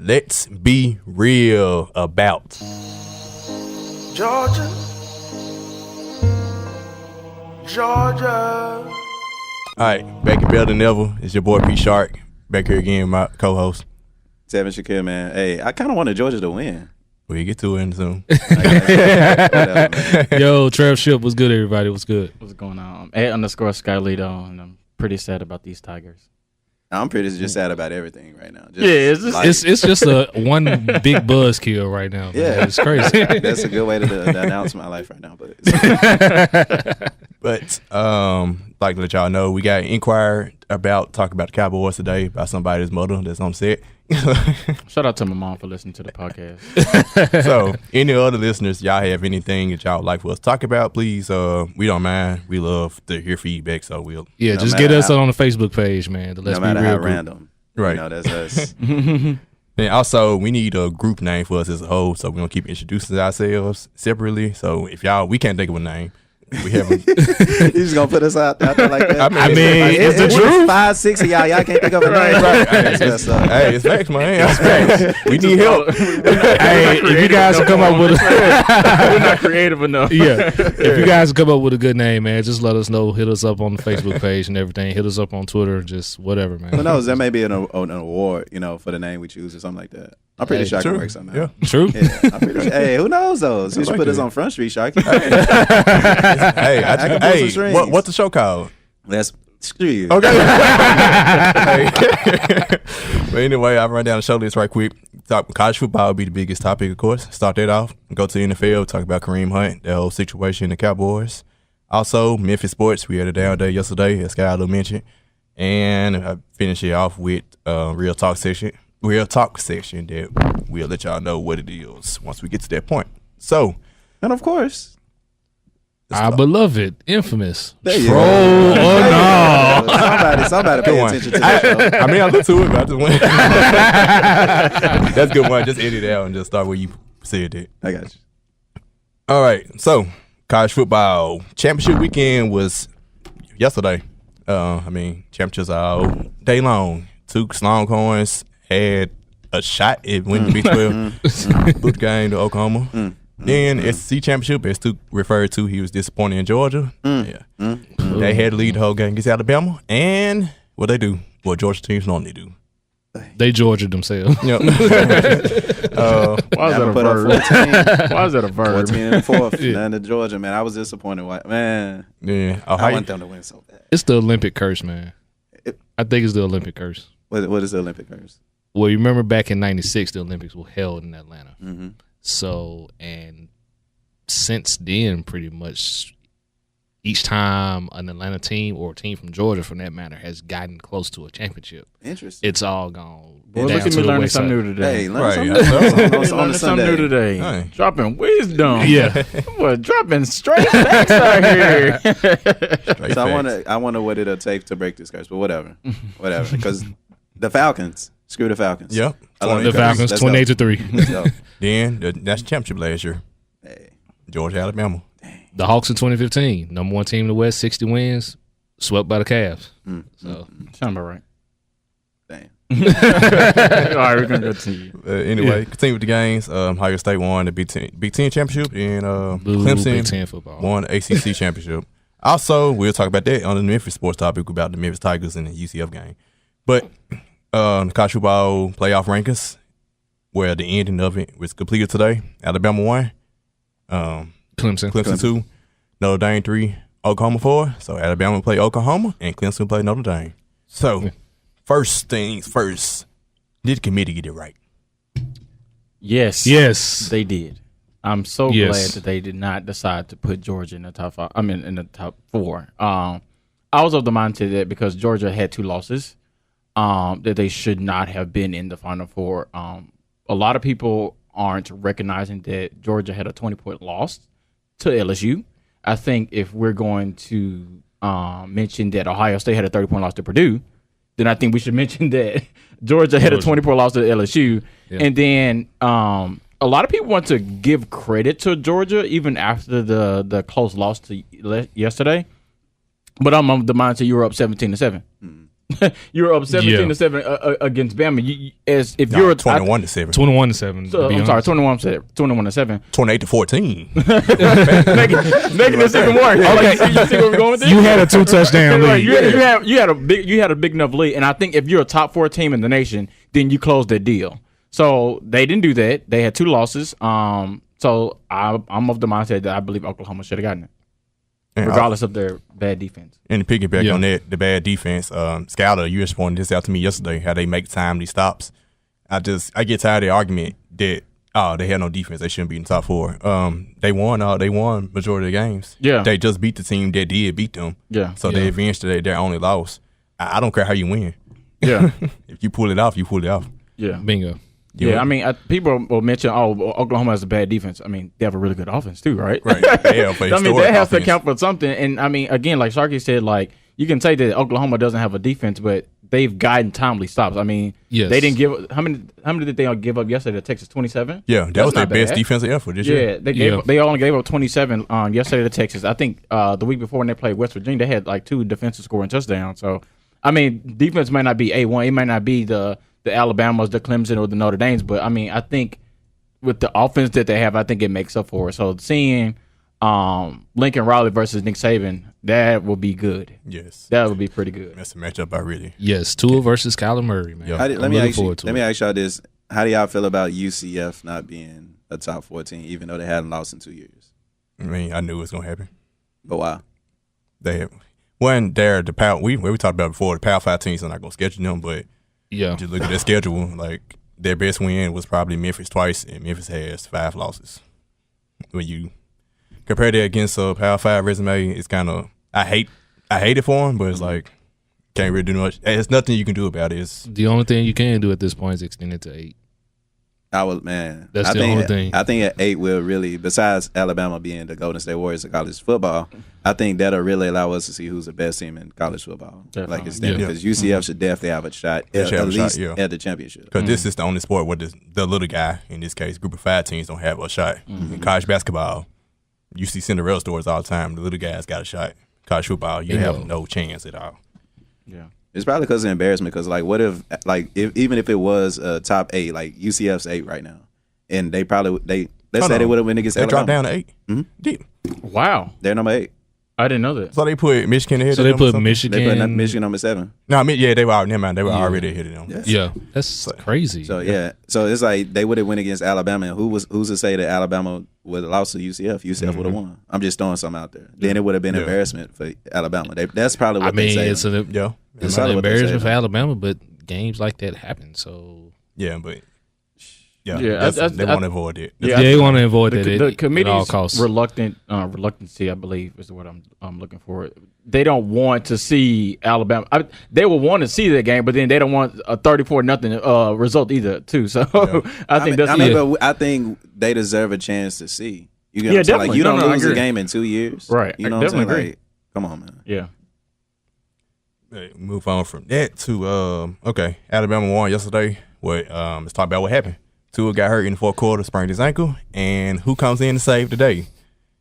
let's be real about Georgia. All right, back in better than ever. It's your boy P Shark back here again, my co-host. Tevin Shakir, man. Hey, I kind of wanted Georgia to win. We'll get to it soon. Yo, Trev Ship, what's good, everybody? What's good? What's going on? @_Skylito, and I'm pretty sad about these Tigers. I'm pretty just sad about everything right now. It's just a one big buzzkill right now. Yeah, man. It's crazy. That's a good way to announce my life right now. But like to let y'all know, we got inquired about talking about the Cowboys today by somebody's mother that's on set. Shout out to my mom for listening to the podcast. So, any other listeners, y'all have anything that y'all like for us to talk about, please, we don't mind. We love to hear feedback, so we'll... Yeah, just get us on the Facebook page, man. Let's no matter be real how random. Right. That's us. And also, we need a group name for us as a whole, so we're going to keep introducing ourselves separately. So, if y'all... We can't think of a name. We haven't. You just gonna put us out there like that? I mean, it's the truth. 5, 6 of y'all can't think of a name. Right. Hey, it's facts, man. It's facts. We need help. Hey, if you guys can come up with we're not creative enough. Yeah, if you guys can come up with a good name, man, just let us know. Hit us up on the Facebook page and everything. Hit us up on Twitter, just whatever, man. Who knows? There may be an award, for the name we choose or something like that. I'm pretty sure I can work something out. Yeah. True. Yeah, I'm pretty sure. Hey, who knows though? You should put us on Front Street, Sharky. Hey, what's the show called? Let's screw you. Okay. But anyway, I'll run down the show list right quick. College football will be the biggest topic, of course. Start that off. Go to the NFL, talk about Kareem Hunt, the whole situation in the Cowboys. Also, Memphis sports. We had a down day yesterday, as Skyler mentioned. And I finish it off with real talk section that we'll let y'all know what it is once we get to that point. So, And of course, Our beloved, infamous there you troll go. or no. Somebody pay attention to that show. I mean, I looked to it, but I just went. That's a good one. Just edit it out and just start where you said it. I got you. All right. So, college football championship weekend was yesterday. Championships all day long. Two Longhorns had a shot at winning the Big 12 boot game to Oklahoma. Then SEC championship, as Stu referred to, he was disappointed in Georgia. They had to lead the whole game against Alabama. And what they do, what Georgia teams normally do. They Georgia themselves. Yep. Why is that a verb? Why is that a verb? 14 and 4th. None to Georgia, man. I was disappointed. Man, Yeah. I want them to win so bad. It's the Olympic curse, man. I think it's the Olympic curse. What is the Olympic curse? Well, you remember back in '96, the Olympics were held in Atlanta. Mm-hmm. So, and since then, pretty much each time an Atlanta team or a team from Georgia, for that matter, has gotten close to a championship, Interesting. it's all gone. Boy, down look at to me the learning wayside. something new today. Hey, learn Right. something That's new. awesome. on Learning the something new Sunday. today. Hey. Dropping wisdom. Yeah. Boy, dropping straight facts out here. Straight So facts. I wonder what it'll take to break this curse, but whatever. Because the Falcons, screw the Falcons. Yep. I love The curse. Falcons, Let's go. 28-3. Let's go. Then the national championship last year, Hey. Georgia, Alabama. The Hawks in 2015, number one team in the West, 60 wins, swept by the Cavs. So Sound about right. Damn. All right, we're going to continue. Anyway, continue with the games. Ohio State won the Big Ten championship, and Big Clemson Ten football. won the ACC championship. Also, we'll talk about that on the Memphis sports topic about the Memphis Tigers and the UCF game. But the college football playoff rankings, where the ending of it was completed today. Alabama won. Clemson 2, Notre Dame 3, Oklahoma 4. So Alabama play Oklahoma and Clemson play Notre Dame. So first things first, did the committee get it right? Yes. Yes. They did. I'm so Yes. glad that they did not decide to put Georgia in the top 5. I mean, in the top 4. I was of the mindset that because Georgia had 2 losses, that they should not have been in the Final Four. A lot of people aren't recognizing that Georgia had a 20-point loss to LSU. I think if we're going to mention that Ohio State had a 30-point loss to Purdue, then I think we should mention that Georgia had a 20-point loss to LSU. Yeah. And then a lot of people want to give credit to Georgia even after the close loss to yesterday. But I'm of the mindset you were up 17-7. You're up 17-7 against Bama. You're 21-7. 21-7. So, I'm sorry, 21-7. 28-14. Making this even worse. Okay, you see where we're going with this? You had a 2-touchdown Right, lead. you had a big enough lead, and I think if you're a top 4 team in the nation, then you close that deal. So they didn't do that. They had 2 losses. So I'm of the mindset that I believe Oklahoma should have gotten it, regardless of their bad defense. And to piggyback on that, the bad defense, Scouter, you just pointed this out to me yesterday, how they make timely stops. I get tired of the argument that they had no defense, they shouldn't be in the top 4. They won majority of the games. Yeah. They just beat the team that did beat them. Yeah. So they avenged their only loss. I don't care how you win. Yeah. If you pull it off, you pull it off. Yeah. Bingo. Yeah, I mean, people will mention, Oklahoma has a bad defense. I mean, they have a really good offense too, right? Right. I mean, that has to count for something. And I mean, again, like Sharky said, like you can say that Oklahoma doesn't have a defense, but they've gotten timely stops. I mean, they didn't give how many did they give up yesterday to Texas? 27. Yeah, that was their best defensive effort this year. Yeah, they only gave up 27 yesterday to Texas. I think the week before when they played West Virginia, they had like 2 defensive scoring touchdowns. So, I mean, defense might not be A1. It might not be the Alabamas, the Clemson, or the Notre Dames. But, I mean, I think with the offense that they have, I think it makes up for it. So, seeing Lincoln Riley versus Nick Saban, that will be good. Yes. That would be pretty good. That's a matchup I really. Yes, Tua versus Kyler Murray, man. Yeah. Let me ask y'all this. How do y'all feel about UCF not being a top 14, even though they hadn't lost in 2 years? I mean, I knew it was going to happen. But why? They weren't there. The Power, we talked about before, the Power 5 teams are not going to schedule them, but just look at their schedule. Like, their best win was probably Memphis twice, and Memphis has 5 losses. When you compare that against a Power 5 resume, it's kind of I hate it for them, but it's like can't really do much. There's nothing you can do about it. It's the only thing you can do at this point is extend it to 8. That's the only thing. I think at 8 will really, besides Alabama being the Golden State Warriors of college football, I think that'll really allow us to see who's the best team in college football. Definitely. Like it's because UCF should definitely have a shot at least at the championship. Because this is the only sport where the little guy, in this case, group of 5 teams, don't have a shot. In college basketball, you see Cinderella stories all the time. The little guy's got a shot. College football, you have no chance at all. Yeah. It's probably because of embarrassment. Because like, what if even if it was top 8, like UCF's 8 right now, and they probably let's say they would have went against Alabama. Dropped down to 8. Mm-hmm. Wow, they're number 8. I didn't know that. So they put Michigan ahead. So of they them put or something? Michigan. They put Michigan number 7. No, I mean, they were. Never mind. They were already ahead of them. Yes. Yeah, that's crazy. So so it's like they would have went against Alabama, and who's to say that Alabama would have lost to UCF? UCF would have won. I'm just throwing something out there. Then it would have been embarrassment for Alabama. That's probably what they say. It's an embarrassment for Alabama, but games like that happen. So but they want to avoid it. They want to avoid that. The committee's at all costs. reluctancy, I believe, is what I'm looking for. They don't want to see Alabama. They will want to see that game, but then they don't want a 34-0 result either, too. So I think but I think they deserve a chance to see. You get what I'm saying? Like, you don't lose a game in 2 years, right? You know what I'm saying? Like, come on, man. Yeah. Move on from that to Alabama won yesterday. Let's talk about what happened. Tua got hurt in the 4th quarter, sprained his ankle, and who comes in to save the day?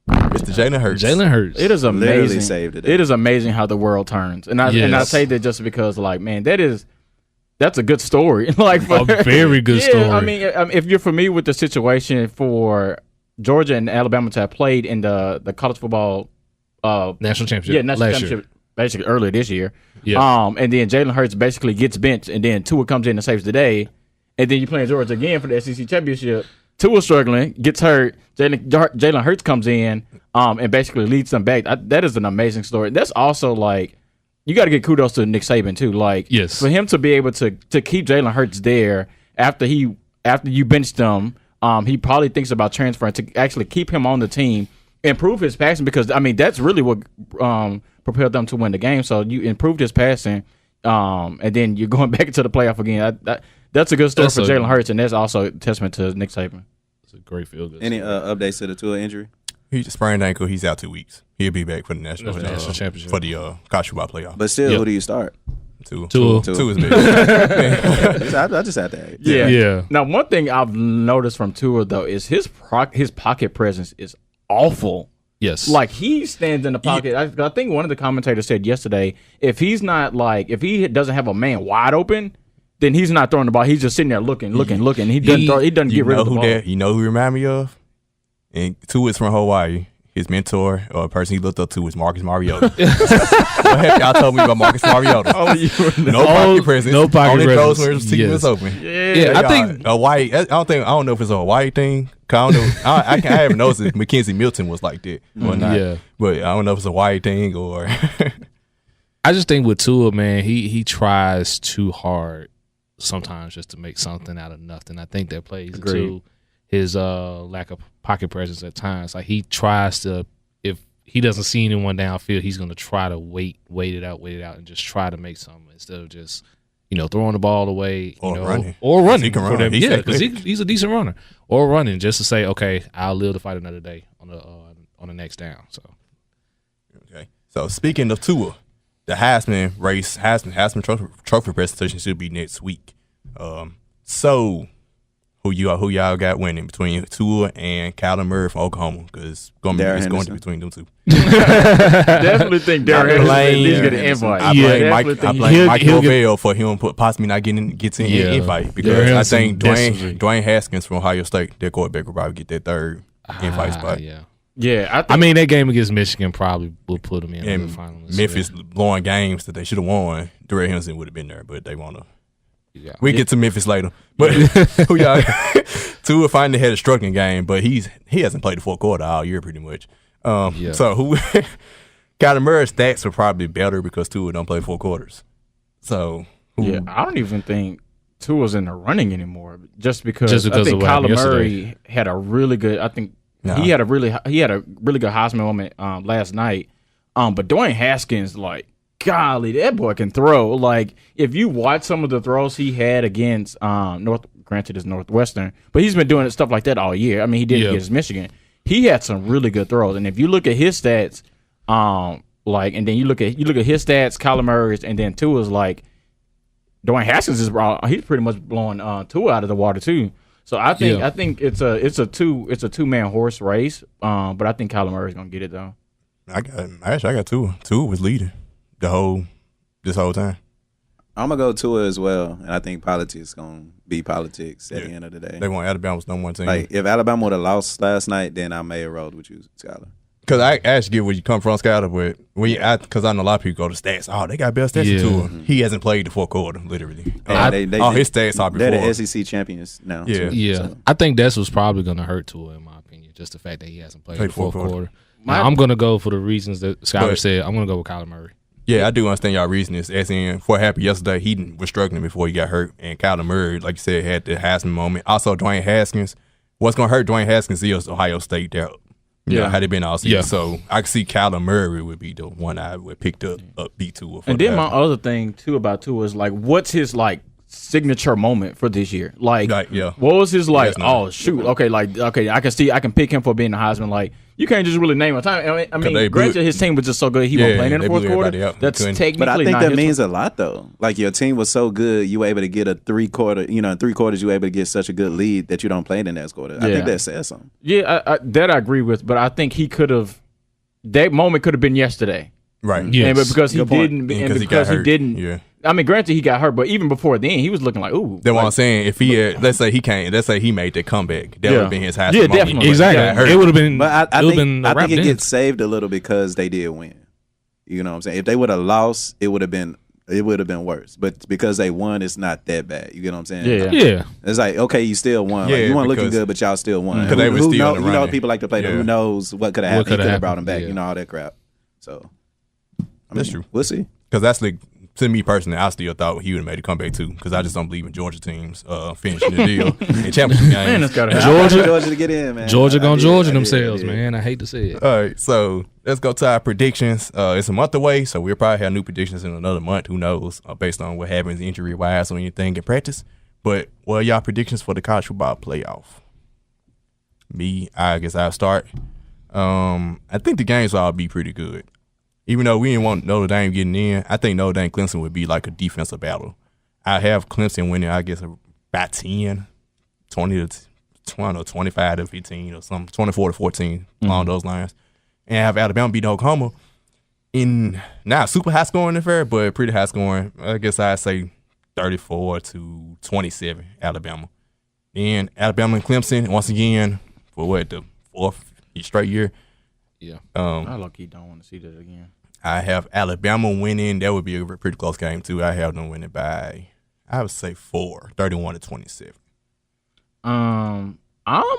Mr. Jalen Hurts. It is amazing. Literally saved the day. It is amazing how the world turns, and I say that just because, like, man, that's a good story. Like, a very good story. I mean, if you're familiar with the situation for Georgia and Alabama to have played in the college football national championship, championship, basically earlier this year. Yeah. And then Jalen Hurts basically gets benched, and then Tua comes in and saves the day. And then you play Georgia again for the SEC championship. Tua's struggling, gets hurt. Jalen Hurts comes in and basically leads them back. That is an amazing story. That's also like you got to give kudos to Nick Saban too. Like for him to be able to keep Jalen Hurts there after you benched him, he probably thinks about transferring to actually keep him on the team, improve his passing because I mean that's really what propelled them to win the game. So you improved his passing, and then you're going back into the playoff again. That's a good story for Jalen Hurts, and that's also a testament to Nick Saban. It's a great field. Any updates to the Tua injury? He just sprained ankle. He's out 2 weeks. He'll be back for the national championship for the college football playoff. But still, who do you start? Tua is big. I just had to ask. Yeah. Now, one thing I've noticed from Tua though is his pocket presence is awful. Yes. Like, he stands in the pocket. I think one of the commentators said yesterday, if he doesn't have a man wide open, then he's not throwing the ball. He's just sitting there looking. He doesn't get rid of the ball. You know who he remind me of? And two is from Hawaii. His mentor or a person he looked up to was Marcus Mariota. What have y'all told me about Marcus Mariota? No pocket presence. No pocket only presence. throws when his team is open. Yeah, I think Hawaii. I don't know if it's a Hawaii thing. I don't know. I haven't noticed if Mackenzie Milton was like that or not. Yeah. But I don't know if it's a Hawaii thing or. I just think with Tua, man, he tries too hard sometimes just to make something out of nothing. I think that plays into his lack of pocket presence at times. Like, he tries to, if he doesn't see anyone downfield, he's going to try to wait it out, and just try to make something instead of just, throwing the ball away, running. Or running. He can run. Because he's a decent runner. Or running, just to say, okay, I'll live to fight another day on the next down. So, okay. So speaking of Tua, the Heisman race, Heisman trophy presentation should be next week. So who y'all got winning between Tua and Kyler Murray from Oklahoma? Because it's going to be between them two. Definitely think Darren Henderson at least get an invite. I blame Mike Norvell for him possibly not getting an invite because I think Dwayne Haskins from Ohio State, their quarterback, will probably get that third invite spot. Yeah, I mean, that game against Michigan probably will put them in the finals. Memphis blowing games that they should have won. Darren Henderson would have been there, but they want to. Yeah. We get to Memphis later, but who y'all? Tua finally had a struggling game, but he hasn't played the fourth quarter all year pretty much. So who? Kyler Murray's stats are probably better because Tua don't play four quarters. So I don't even think Tua's in the running anymore, just because I think of Kyler Murray had a really good. I think he had a really good Heisman moment last night. But Dwayne Haskins, like, golly, that boy can throw. Like, if you watch some of the throws he had against granted it's Northwestern, but he's been doing stuff like that all year. I mean, he did against Michigan. He had some really good throws, and if you look at his stats, and then you look at his stats, Kyler Murray's, and then Tua's, like, Dwayne Haskins he's pretty much blowing Tua out of the water too. So I think it's a 2-man horse race. But I think Kyler Murray's gonna get it though. I got Tua. Tua was leading this whole time. I'm gonna go Tua as well, and I think politics gonna be politics at the end of the day. They want Alabama's number one team. Like, if Alabama would have lost last night, then I may have rolled with you, Skyler. Because I actually get where you come from, Skyler, but because I know a lot of people go to stats. Oh, they got best stats Tua. He hasn't played the fourth quarter, literally. His stats are before. They're the SEC champions now. Yeah, too, so. I think that's what's probably gonna hurt Tua, in my opinion. Just the fact that he hasn't played the fourth quarter. Now, I'm gonna go for the reasons that Skyler said. I'm gonna go with Kyler Murray. Yeah, I do understand y'all reasons. As in, for what happened yesterday, he was struggling before he got hurt, and Kyler Murray, like you said, had the Heisman moment. Also, Dwayne Haskins. What's going to hurt Dwayne Haskins is Ohio State. There, had they been all season. So I could see Kyler Murray would be the one I would picked up B2. And then my other thing too about Tua is, like, what's his, like, signature moment for this year? Like, what was his, like, I can pick him for being the Heisman. Like, you can't just really name a time. I mean, granted, his team was just so good he won't play in the fourth quarter. That's technically But I think not that means a lot, though. Like, your team was so good, you were able to get a three-quarter, in 3 quarters, you were able to get such a good lead that you don't play in the next quarter. I think that says something. Yeah, that I agree with, but I think he could have, that moment could have been yesterday. Right. Yes. And because he didn't. I mean, granted, he got hurt, but even before then, he was looking like, ooh. That's what I'm saying. If he had, let's say he made that comeback, that would have been his Heisman moment. Definitely. Exactly. It would have been. But I think it gets saved a little because they did win. You know what I'm saying? If they would have lost, it would have been worse. But because they won, it's not that bad. You get what I'm saying? Yeah. It's like, okay, you still won. Like, you weren't looking good, but y'all still won. Because they were still in the running. People like to play who knows what could have happened. He could have brought him back. All that crap. So that's true. We'll see. Because that's like, to me personally, I still thought he would have made a comeback too. Because I just don't believe in Georgia teams finishing the deal in championship games. Man, it's gotta happen. Georgia to get in, man. Georgia themselves, man. I hate to say it. All right, so let's go to our predictions. It's a month away, so we'll probably have new predictions in another month. Who knows? Based on what happens injury wise or anything in practice. But what are y'all predictions for the college football playoff? Me, I guess I'll start. I think the games will all be pretty good. Even though we didn't want Notre Dame getting in, I think Notre Dame Clemson would be like a defensive battle. I have Clemson winning, I guess, about 10, 20 to 20 or 25 to 15 or something, 24 to 14 along those lines. and have Alabama beat Oklahoma in not super high scoring affair, but pretty high scoring. I guess I'd say 34-27 Alabama. Then Alabama and Clemson once again for the fourth straight year. Yeah, I lucky don't want to see that again. I have Alabama winning. That would be a pretty close game too. I have them winning by, I would say 31-27. I'm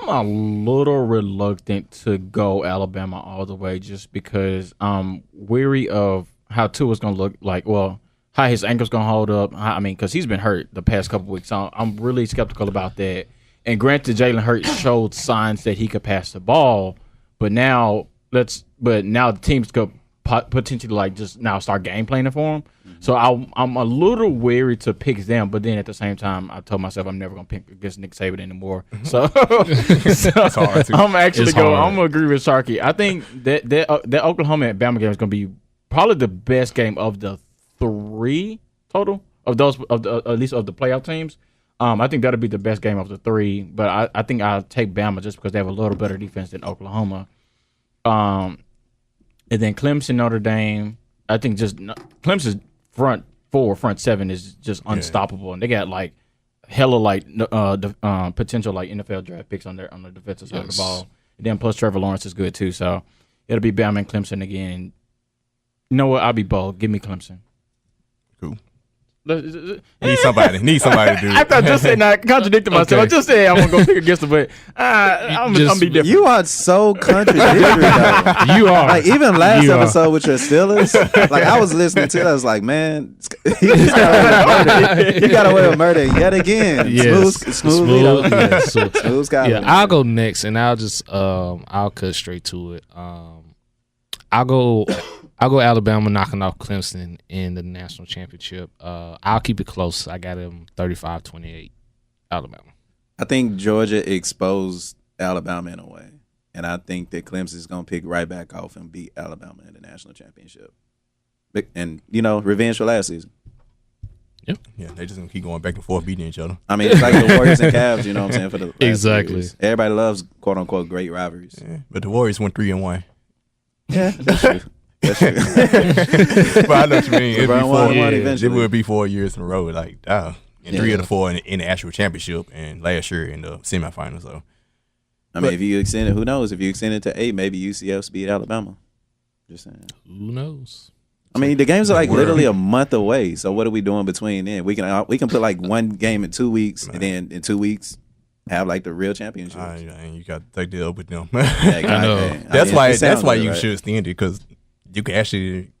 a little reluctant to go Alabama all the way just because I'm weary of how Tua's going to look like. Well, how his ankle's going to hold up. Because he's been hurt the past couple weeks. So I'm really skeptical about that. And granted, Jalen Hurts showed signs that he could pass the ball, but now the teams could potentially just now start game planning for him. Mm-hmm. So I'm a little wary to pick them, but then at the same time, I told myself I'm never gonna pick against Nick Saban anymore. Mm-hmm. So I'm actually I'm gonna agree with Sharky. I think that Oklahoma and Bama game is gonna be probably the best game of the 3 total of those at least of the playoff teams. I think that'll be the best game of the 3, but I think I'll take Bama just because they have a little better defense than Oklahoma. And then Clemson, Notre Dame. I think just Clemson's front 7 is just unstoppable, and they got hella potential NFL draft picks on the defensive side of the ball. And then plus Trevor Lawrence is good too, so it'll be Bama and Clemson again. You know what? I'll be bold. Give me Clemson. Cool. Need somebody to do it. I just said not contradicting myself. Okay. I just said I'm gonna go pick against them, but I'm be different. You are so contradictory. You are. Even last episode with your Steelers, I was listening to it. I was like, man, he got away with murder yet again. Yes. Smooth. Smooth guy. Yeah, I'll go next, and I'll just I'll cut straight to it. I'll go Alabama knocking off Clemson in the national championship. I'll keep it close. I got them 35-28 Alabama. I think Georgia exposed Alabama in a way, and I think that Clemson is going to pick right back off and beat Alabama in the national championship. And, revenge for last season. Yep. Yeah, they just going to keep going back and forth beating each other. I mean, it's like the Warriors and Cavs, you know what I'm saying, for the last exactly. years. Everybody loves, quote-unquote, great rivalries. Yeah, but the Warriors went 3-1. Yeah, that's true. That's true. But I know what you mean. It would be 4 years in a row, and 3 of the 4 in the actual championship, and last year in the semifinals. So, if you extend it, who knows? If you extend it to 8, maybe UCF's beat Alabama. Just saying. Who knows? The games are literally a month away. So what are we doing between then? We can put one game in 2 weeks, and then in 2 weeks have the real championship. You got to take the up with them. I know. That's why you should extend it, because you can actually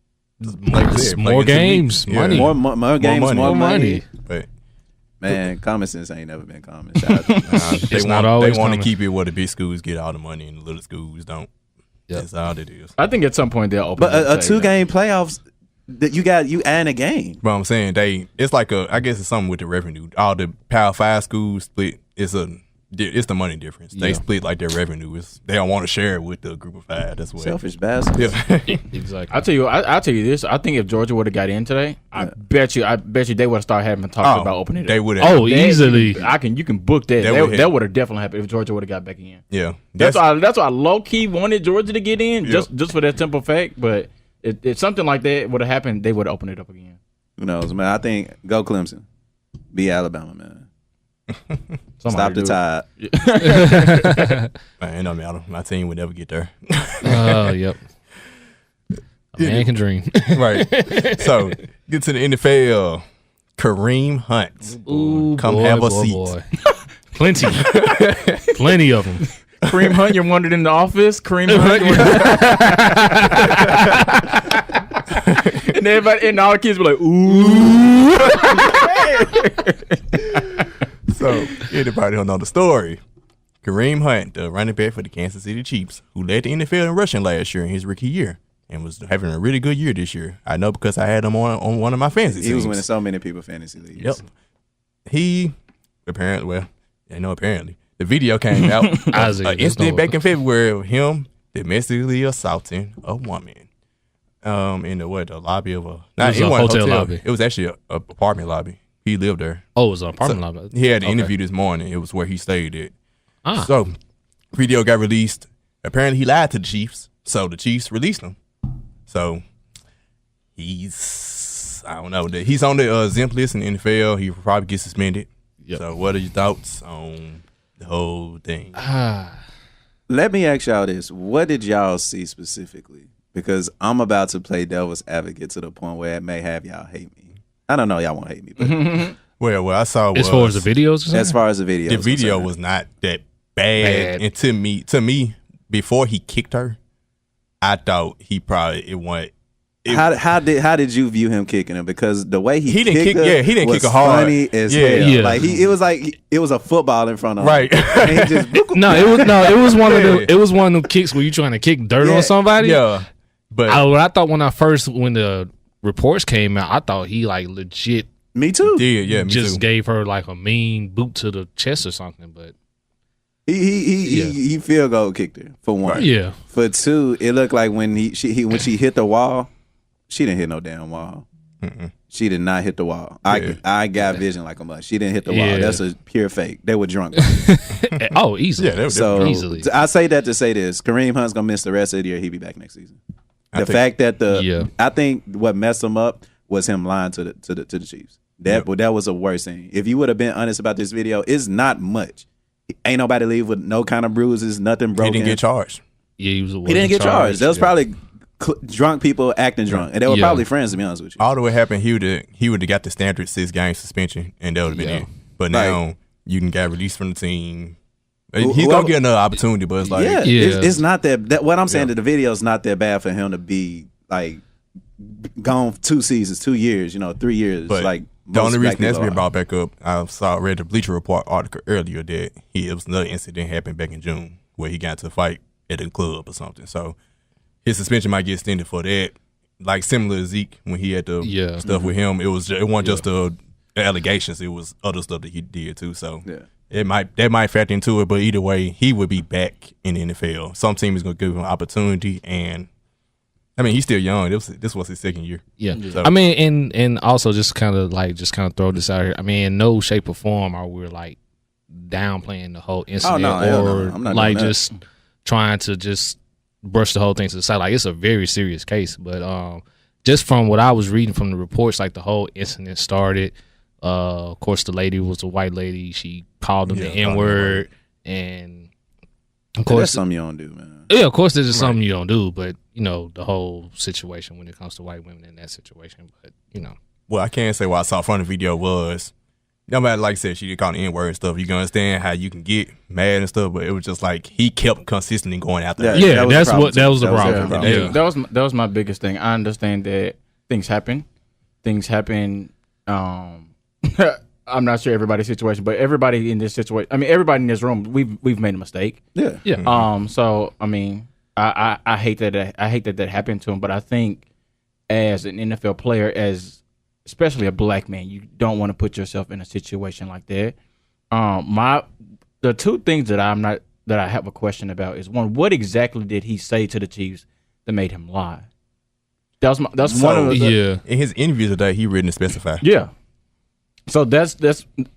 more games, money, more games, more money. But man, common sense ain't never been common. They want to keep it where the big schools get all the money and the little schools don't. Yep. That's all it is. I think at some point they'll open. But a 2-game playoffs, that you add a game. But I'm saying it's I guess it's something with the revenue. All the Power 5 schools split. It's the money difference. They split their revenue. They don't want to share it with the group of 5. That's what selfish bastards. Yeah. Exactly. I'll tell you this. I think if Georgia would have got in today, I bet you they would have started having talks about opening it. They would have. Easily. You can book that. That would have definitely happened if Georgia would have got back in. Yeah. That's why I low key wanted Georgia to get in just for that simple fact. But if something like that would have happened, they would have opened it up again. Who knows, man? I think go Clemson, be Alabama, man. Stop the tide. Man, it don't matter. My team would never get there. Yep. A man can dream. Right. So, get to the NFL. Kareem Hunt. Ooh, come have a seat. Plenty of them. Kareem Hunt, you're wondering in the office. Kareem Hunt. And everybody, and all the kids were like, ooh. So, anybody don't know the story. Kareem Hunt, the running back for the Kansas City Chiefs, who led the NFL in rushing last year in his rookie year and was having a really good year this year. I know because I had him on one of my fantasy teams. He was winning so many people's fantasy leagues. Yep. He, apparently, the video came out an incident back in February of him domestically assaulting a woman in the lobby of a hotel lobby. It was actually a apartment lobby. He lived there. Oh, it was an apartment lobby. He had an interview this morning. It was where he stayed at. So, video got released. Apparently, he lied to the Chiefs So the Chiefs released him. So I don't know. He's on the exempt list in the NFL. He probably get suspended. Yep. So what are your thoughts on the whole thing? Let me ask y'all this. What did y'all see specifically? Because I'm about to play devil's advocate to the point where it may have y'all hate me. I don't know y'all won't hate me. But well, I saw as far as the videos? As far as the video. The video was not that bad. And to me, before he kicked her, I thought he probably How did you view him kicking him? Because the way he didn't kick her, he didn't was kick her hard. Funny as hell. Yeah. Like it was a football in front of him. Right. And he just, it was one of them kicks where you trying to kick dirt on somebody. Yeah. But I thought when the reports came out, I thought he like legit. Me too. Me just too. gave her like a mean boot to the chest or something. But he field goal kicked her for one. Yeah. For two, it looked like when she hit the wall, she didn't hit no damn wall. Mm-mm. She did not hit the wall. I got vision like a mug. She didn't hit the wall. That's a pure fake. They were drunk. Oh, easily. Yeah, easily. I say that to say this: Kareem Hunt's gonna miss the rest of the year. He'll be back next season. I think what messed him up was him lying to the Chiefs. That was a worse thing. If you would have been honest about this video, it's not much. Ain't nobody leave with no kind of bruises, nothing broken. He didn't get charged. Yeah, he didn't get charged. There was probably drunk people acting drunk, and they were probably friends. To be honest with you, all the way happened, he would have got the standard 6-game suspension, and that would have been it. But now you can get released from the team. He's gonna get another opportunity, but it's like it's not that. What I'm saying that the video is not that bad for him to be like gone 2 seasons, 2 years, 3 years. But like the only reason that's been brought back up, I read the Bleacher Report article earlier that it was another incident happened back in June where he got into a fight at a club or something. So his suspension might get extended for that. Like similar to Zeke when he had the stuff with him, it wasn't just the allegations; it was other stuff that he did too. So that might factor into it. But either way, he would be back in the NFL. Some team is going to give him an opportunity, and I mean he's still young. This was his second year. Yeah, so. I mean, and also just kind of throw this out here. I mean, in no shape or form are we like downplaying the whole incident I'm not like just trying to just brush the whole thing to the side. Like it's a very serious case, but just from what I was reading from the reports, like the whole incident started. Of course, the lady was a white lady. She called him the N-word, and of course that's something you don't do, man. Yeah, of course, this is something you don't do, but the whole situation when it comes to white women in that situation. But well, I can't say what I saw from the video was. No matter, like I said, she did call the N-word and stuff. You can understand how you can get mad and stuff, but it was just like he kept consistently going after her. Yeah, that was the problem. That was my biggest thing. I understand that things happen. I'm not sure everybody's situation, but everybody in this situation, I mean, everybody in this room, we've made a mistake. Yeah. So I mean, I hate that happened to him, but I think as an NFL player, especially a black man, you don't want to put yourself in a situation like that. The two things that I have a question about is one, what exactly did he say to the Chiefs that made him lie? That's one of the in his interview today, he written to specify. Yeah. So that's one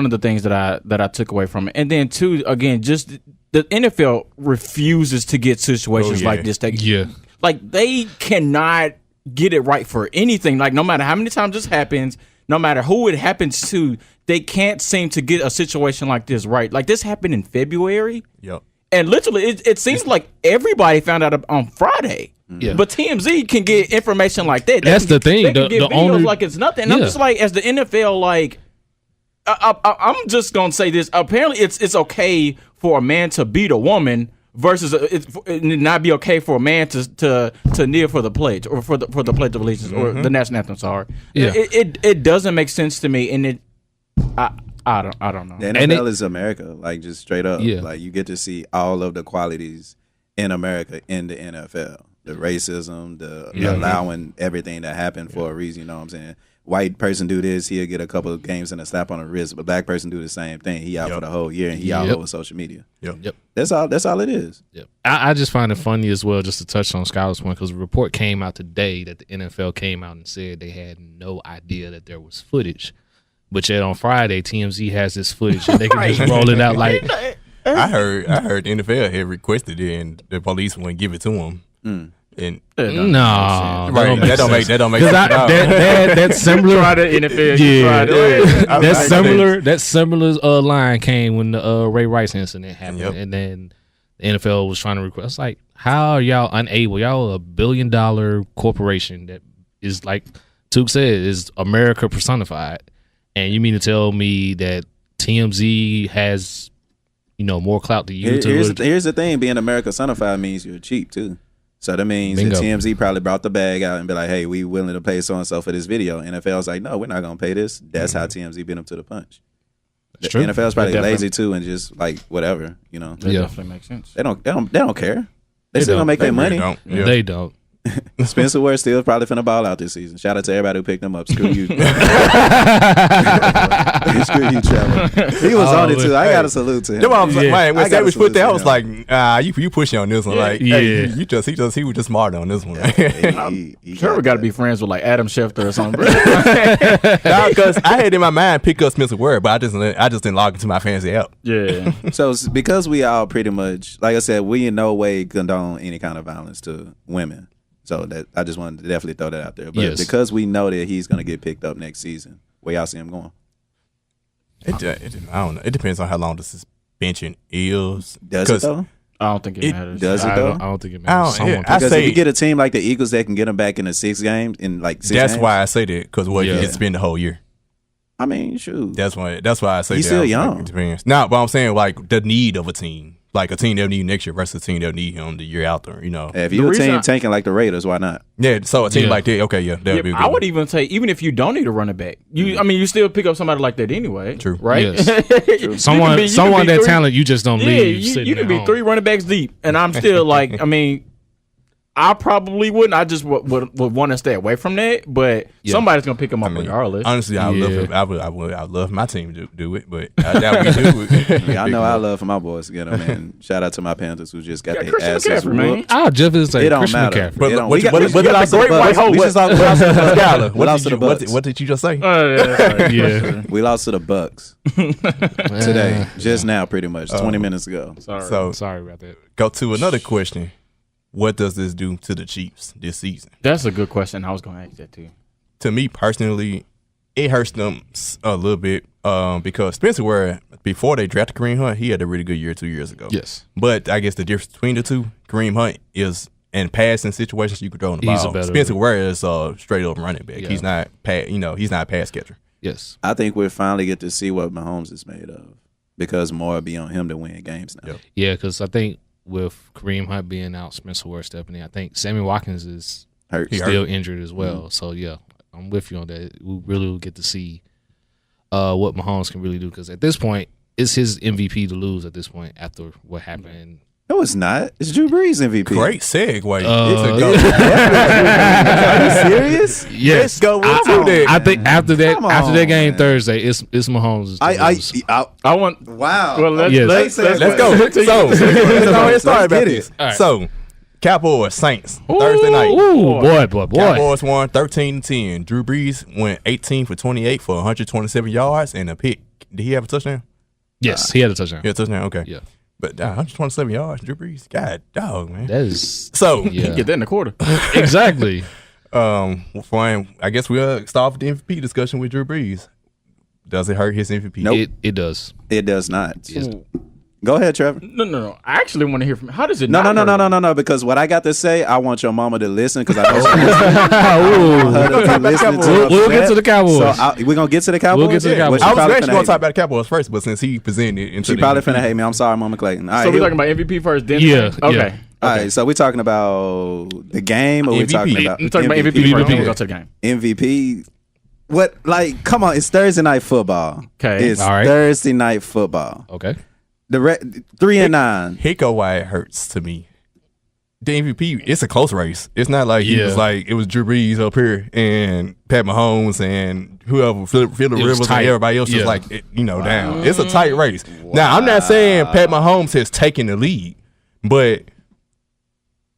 of the things that I took away from it. And then two, again, just the NFL refuses to get situations like this. Like they cannot get it right for anything. Like no matter how many times this happens, no matter who it happens to, they can't seem to get a situation like this right. Like this happened in February. Yep. And literally, it seems like everybody found out on Friday. Yeah. But TMZ can get information like that. That's the thing. They can get videos like it's nothing. And I'm just like, as the NFL, like, I'm just gonna say this. Apparently, it's okay for a man to beat a woman versus it not be okay for a man to kneel for the pledge or for the Pledge of Allegiance or the national anthem. Sorry. Yeah. It doesn't make sense to me, and I don't know. The NFL is America, like just straight up. Yeah. Like you get to see all of the qualities in America in the NFL. The racism, the allowing everything to happen for a reason, you know what I'm saying? White person do this, he'll get a couple of games and a slap on the wrist, but black person do the same thing. He out for the whole year and he all over social media. Yep. That's all it is. Yep. I just find it funny as well, just to touch on Skylar's point, because a report came out today that the NFL came out and said they had no idea that there was footage. But yet on Friday, TMZ has this footage and they can just roll it out like I heard the NFL had requested it, and the police wouldn't give it to him. And that don't make sense. That's similar. NFL. That similar line came when the Ray Rice incident happened, and then the NFL was trying to request. Like, how are y'all unable? Y'all a $1 billion corporation that is, like Took said, is America personified, and you mean to tell me that TMZ has more clout than you? Here's the thing: being America personified means you're cheap too. So that means that TMZ probably brought the bag out and be like, "Hey, we willing to pay so and so for this video." NFL's like, "No, we're not gonna pay this." That's how TMZ beat them to the punch. That's true. NFL's probably lazy too and just like whatever, That definitely makes sense. They don't care. They still gonna make their money. They don't. Spencer Ware still probably finna ball out this season. Shout out to everybody who picked him up. Screw you. Screw you, Trevor. He was on it too. I got to salute to him. When Savage put that, I was like, you pushing on this one. Like, hey, he was just smart on this one. Trevor got to be friends with like Adam Schefter or something. Because I had in my mind pick up Spencer Ware, but I just didn't log into my fancy app. Yeah. So because we all pretty much, like I said, we in no way condone any kind of violence to women. So that I just wanted to definitely throw that out there. But because we know that he's going to get picked up next season, where y'all see him going? I don't know. It depends on how long the suspension is. Does it though? I don't think it matters. Does it though? I don't think it matters. Because if you get a team like the Eagles that can get him back in the 6 games that's why I say that, because you can spend the whole year. I mean, shoot. That's why I say he's still young. It depends. No, but I'm saying like the need of a team. Like a team they'll need next year versus a team they'll need him the year out there, If you're a team tanking like the Raiders, why not? Yeah, so a team like that, okay, that would be good. I would even say, even if you don't need a running back, you still pick up somebody like that anyway. True. Right? Yes. True. Someone that talent, you just don't leave. You can be 3 running backs deep, and I'm still like, I probably wouldn't. I just would want to stay away from that. But somebody's gonna pick him up regardless. Honestly, I love him. I would love my team to do it, but I doubt we do it. I know I love for my boys to get them. Man, shout out to my Panthers who just got their asses whooped. I'll just say Christian McCaffrey. But we lost to the Bucks. What did you just say? We lost to the Bucks today, just now, pretty much 20 minutes ago. Sorry about that. Go to another question. What does this do to the Chiefs this season? That's a good question. I was going to ask that too. To me personally, it hurts them a little bit because Spencer Ware, before they drafted Kareem Hunt, he had a really good year 2 years ago. Yes. But I guess the difference between the two, Kareem Hunt is in passing situations you could throw in the ball. Spencer Ware is a straight up running back. Yeah. He's not he's not a pass catcher. Yes. I think we'll finally get to see what Mahomes is made of because more will be on him to win games now. Yeah, because I think with Kareem Hunt being out, Spencer Ware stepping in, I think Sammy Watkins is still injured as well. Mm-hmm. So, yeah, I'm with you on that. We really will get to see what Mahomes can really do because at this point, it's his MVP to lose at this point after what happened. No, it's not. It's Drew Brees MVP. Great segue. Are you serious? Yes. Let's go with that. I think after that game Thursday, it's Mahomes. I want. Wow. Well, let's go. Let's start about this. Right. So, Cowboys Saints Thursday night. Ooh, boy. Cowboys won 13-10. Drew Brees went 18 for 28 for 127 yards and a pick. Did he have a touchdown? Yes, he had a touchdown. He had a touchdown. Okay. Yeah. But 127 yards, Drew Brees. God dog, man. That is so. You get that in the quarter. Exactly. Fine. I guess we'll start with the MVP discussion with Drew Brees. Does it hurt his MVP? Nope. It does. It does not. Go ahead, Trevor. No. I actually want to hear from him. How does it No. Because what I got to say, I want your mama to listen because I know We'll get to the Cowboys. So we're going to get to the Cowboys? We'll get to the Cowboys. I was actually going to talk about the Cowboys first, but since he presented it. She probably finna hate me. I'm sorry, Mama Clayton. All right, so we're talking about MVP first, then? Yeah. Okay. All right, so we're talking about the game or we're talking about MVP first. We'll go to the game. MVP. What? Like, come on. It's Thursday night football. Okay. It's Thursday night football. Okay. The 3-9. Here go why it hurts to me. The MVP, it's a close race. It's not like it was Drew Brees up here and Pat Mahomes and whoever, Phillip Rivers and everybody else is like, down. It's a tight race. Wow. Now, I'm not saying Pat Mahomes has taken the lead, but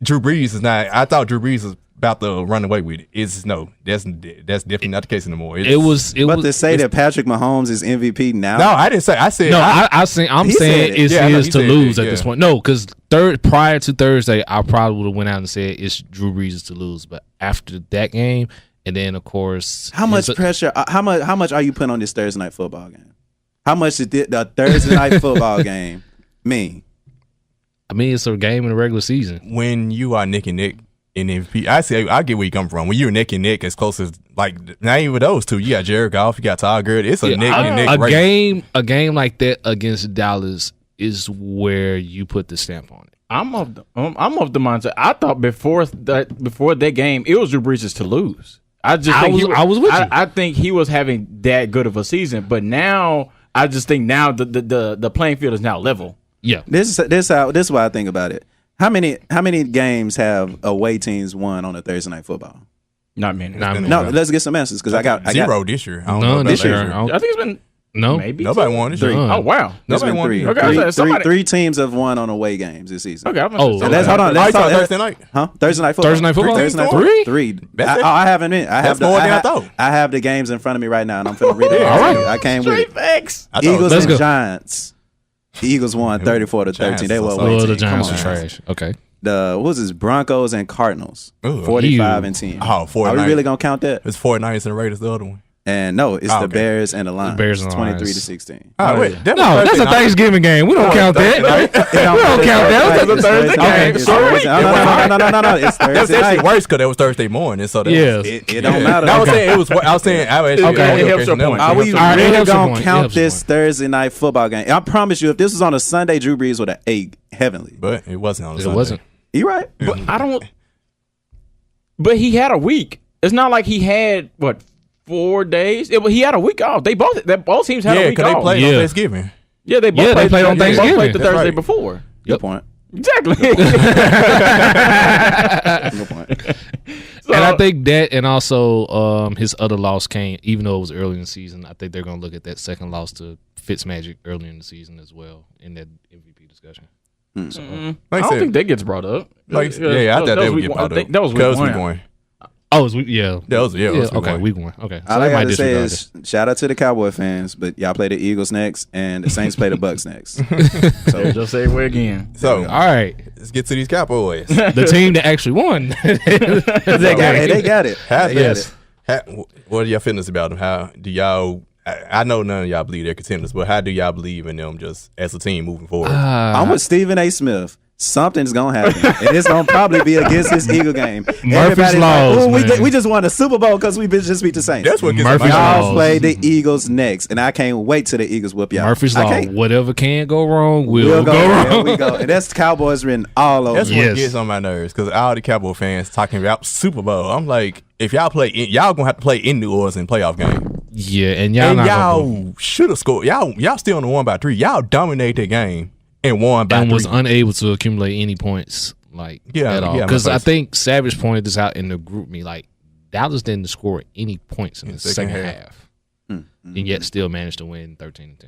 Drew Brees is not. I thought Drew Brees was about to run away with it. It's no, that's definitely not the case anymore. To say that Patrick Mahomes is MVP now? No, I didn't say. I said no. I'm saying it's his to lose at this point. No, because prior to Thursday, I probably would have went out and said it's Drew Brees to lose. But after that game, and then of course, how much pressure? How much are you putting on this Thursday night football game? How much did the Thursday night football game mean? I mean, it's a game in the regular season. When you are neck and neck in MVP, I get where you come from. When you're neck and neck, as close as like not even those two. You got Jared Goff, you got Todd Gurley. It's a neck and neck race. A game like that against Dallas is where you put the stamp on it. I'm of the mindset. I thought before that game, it was Drew Brees to lose. I was with you. I think he was having that good of a season, but now I just think now the playing field is now level. Yeah, this is what I think about it. How many games have away teams won on a Thursday night football? Not many. No, let's get some answers because I got zero this year. None this year. I think it's been maybe nobody won this year. Oh wow, nobody won three. Okay, three teams have won on away games this season. Okay, hold on. Let's talk Thursday night. Huh? Thursday night football. Thursday night football. Thursday night football. Three. I haven't. That's more than I thought. I have the games in front of me right now, and I'm finna read it. All right, I can't wait. Facts. Eagles and Giants. The Eagles won 34-13. They were away. The Giants are trash. Okay. What was this? Broncos and Cardinals. 45-10. Oh, 49. Are we really gonna count that? It's 49ers and the Raiders, the other one. And no, it's the Bears and the Lions. Bears and the 23-16. Oh, wait, that's a Thanksgiving game. We don't count that. We don't count that. That's a Thursday game. No. It's Thursday. That's actually worse because it was Thursday morning. So it don't matter. I was saying. It helps your point. Are we really gonna count this Thursday night football game? I promise you, if this was on a Sunday, Drew Brees would have ate heavenly. But it wasn't on a Sunday. It wasn't. You right? But I don't. But he had a week. It's not like he had 4 days. He had a week off. Both teams had a week off. They played on Thanksgiving. Yeah, they played on Thanksgiving. They both played the Thursday before. Good point. Exactly. Good point. And I think that, and also his other loss came, even though it was early in the season. I think they're going to look at that second loss to Fitzmagic early in the season as well in that MVP discussion. So, I don't think that gets brought up. I thought that would get brought up. That was week one. Oh, it was week, yeah. That was okay, week one. Okay. All I gotta say is shout out to the Cowboy fans, but y'all play the Eagles next, and the Saints play the Bucks next. So just say it again. So all right, let's get to these Cowboys. The team that actually won. They got it. What are y'all feelings about them? How do y'all? I know none of y'all believe they're contenders, but how do y'all believe in them just as a team moving forward? I'm with Stephen A. Smith. Something's gonna happen, and it's gonna probably be against this Eagle game. Murphy's Laws, like, we just won a Super Bowl because we just beat the Saints. That's what Murphy's y'all play the Eagles next, and I can't wait till the Eagles whip y'all. Murphy's Law. Whatever can go wrong will go wrong. There we go, and that's Cowboys written all over. That's what gets on my nerves because all the Cowboy fans talking about Super Bowl. I'm like, if y'all play, y'all gonna have to play in New Orleans in playoff game. Yeah, and y'all should have scored. Y'all still on the 1-3. Y'all dominated that game. And won by 3. Was unable to accumulate any points at all. Because I think Savage pointed this out in the group me. Like, Dallas didn't score any points in the second half. And yet still managed to win 13-10.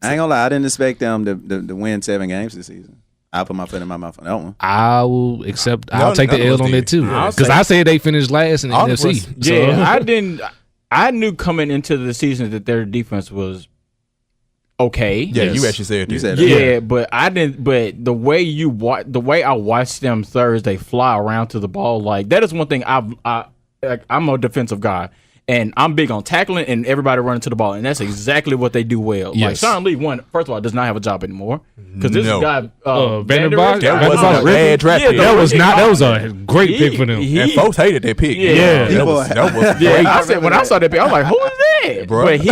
I ain't gonna lie, I didn't expect them to win 7 games this season. I'll put my foot in my mouth on that one. I will accept. I'll take the L on that too. Because I said they finished last in the NFC. Yeah, I knew coming into the season that their defense was okay. Yeah, you actually said it. Yeah, but I didn't. But the way I watched them Thursday fly around to the ball, like that is one thing I'm a defensive guy, and I'm big on tackling and everybody running to the ball, and that's exactly what they do well. Yes. Like Sean Lee, first of all, does not have a job anymore because this guy Vanderbilt. That was a bad draft pick. That was a great pick for them. And folks hated that pick. That was great. I said when I saw that pick, I was like, who is that? Bro. But he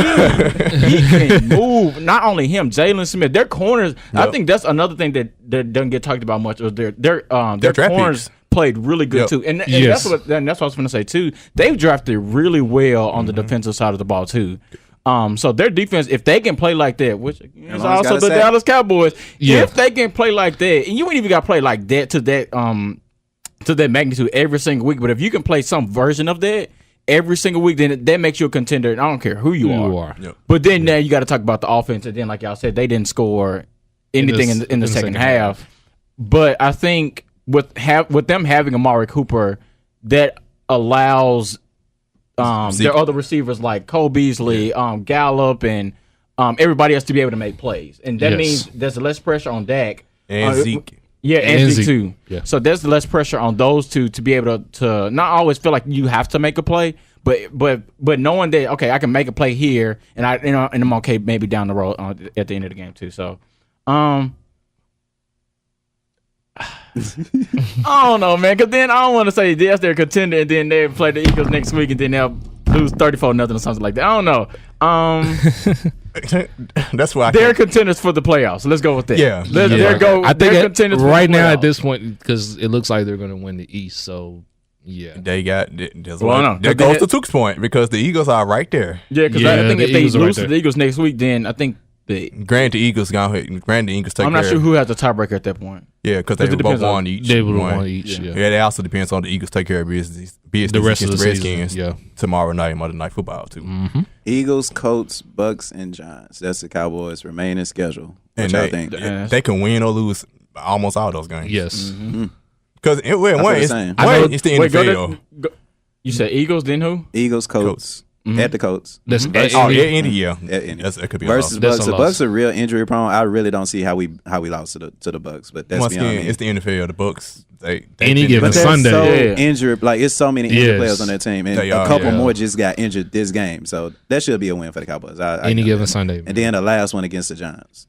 can move. Not only him, Jalen Smith, their corners. Yep. I think that's another thing that doesn't get talked about much. Was their corners played really good too, and that's what I was going to say too. They've drafted really well on the defensive side of the ball too. So their defense, if they can play like that, which is also the Dallas Cowboys, if they can play like that, and you ain't even got to play like that to that magnitude every single week, but if you can play some version of that every single week, then that makes you a contender. And I don't care who you are. Yep. But then now you got to talk about the offense, and then like y'all said, they didn't score anything in the second half. But I think with them having Amari Cooper, that allows their other receivers like Cole Beasley, Gallup, and everybody else to be able to make plays. And that means there's less pressure on Dak. And Zeke. Yeah, and Zeke too. Yeah. So there's less pressure on those two to be able to not always feel like you have to make a play, but knowing that, okay, I can make a play here, and I'm okay maybe down the road at the end of the game too. So, I don't know, man, because then I don't want to say yes, they're a contender, and then they play the Eagles next week, and then they'll lose 34-0 or something like that. I don't know. That's why they're contenders for the playoffs. So let's go with that. Yeah, I think contenders right now at this point, because it looks like they're going to win the East. So yeah, they got. That goes to Tuke's point because the Eagles are right there. Yeah, because I think if they lose to the Eagles next week, then I think granted the Eagles take. I'm not sure who has the tiebreaker at that point. Yeah, because they both won each. They would have won each. Yeah, it also depends on the Eagles take care of business the rest of the Redskins. Season, tomorrow night, Monday Night Football too. Mm-hmm. Eagles, Colts, Bucks, and Giants. That's the Cowboys' remaining schedule. And I think they can win or lose almost all those games. Yes, because it's the NFL. You said Eagles, then who? Eagles, Colts. At the Colts. At Indy, yeah. That could be versus Bucks. The Bucks are real injury prone. I really don't see how we lost to the Bucks, but that's beyond me. It's the NFL. The Bucks. They any given Sunday. So injured, like it's so many injured players on that team, and a couple more just got injured this game. So that should be a win for the Cowboys. Any given Sunday, and then the last one against the Giants.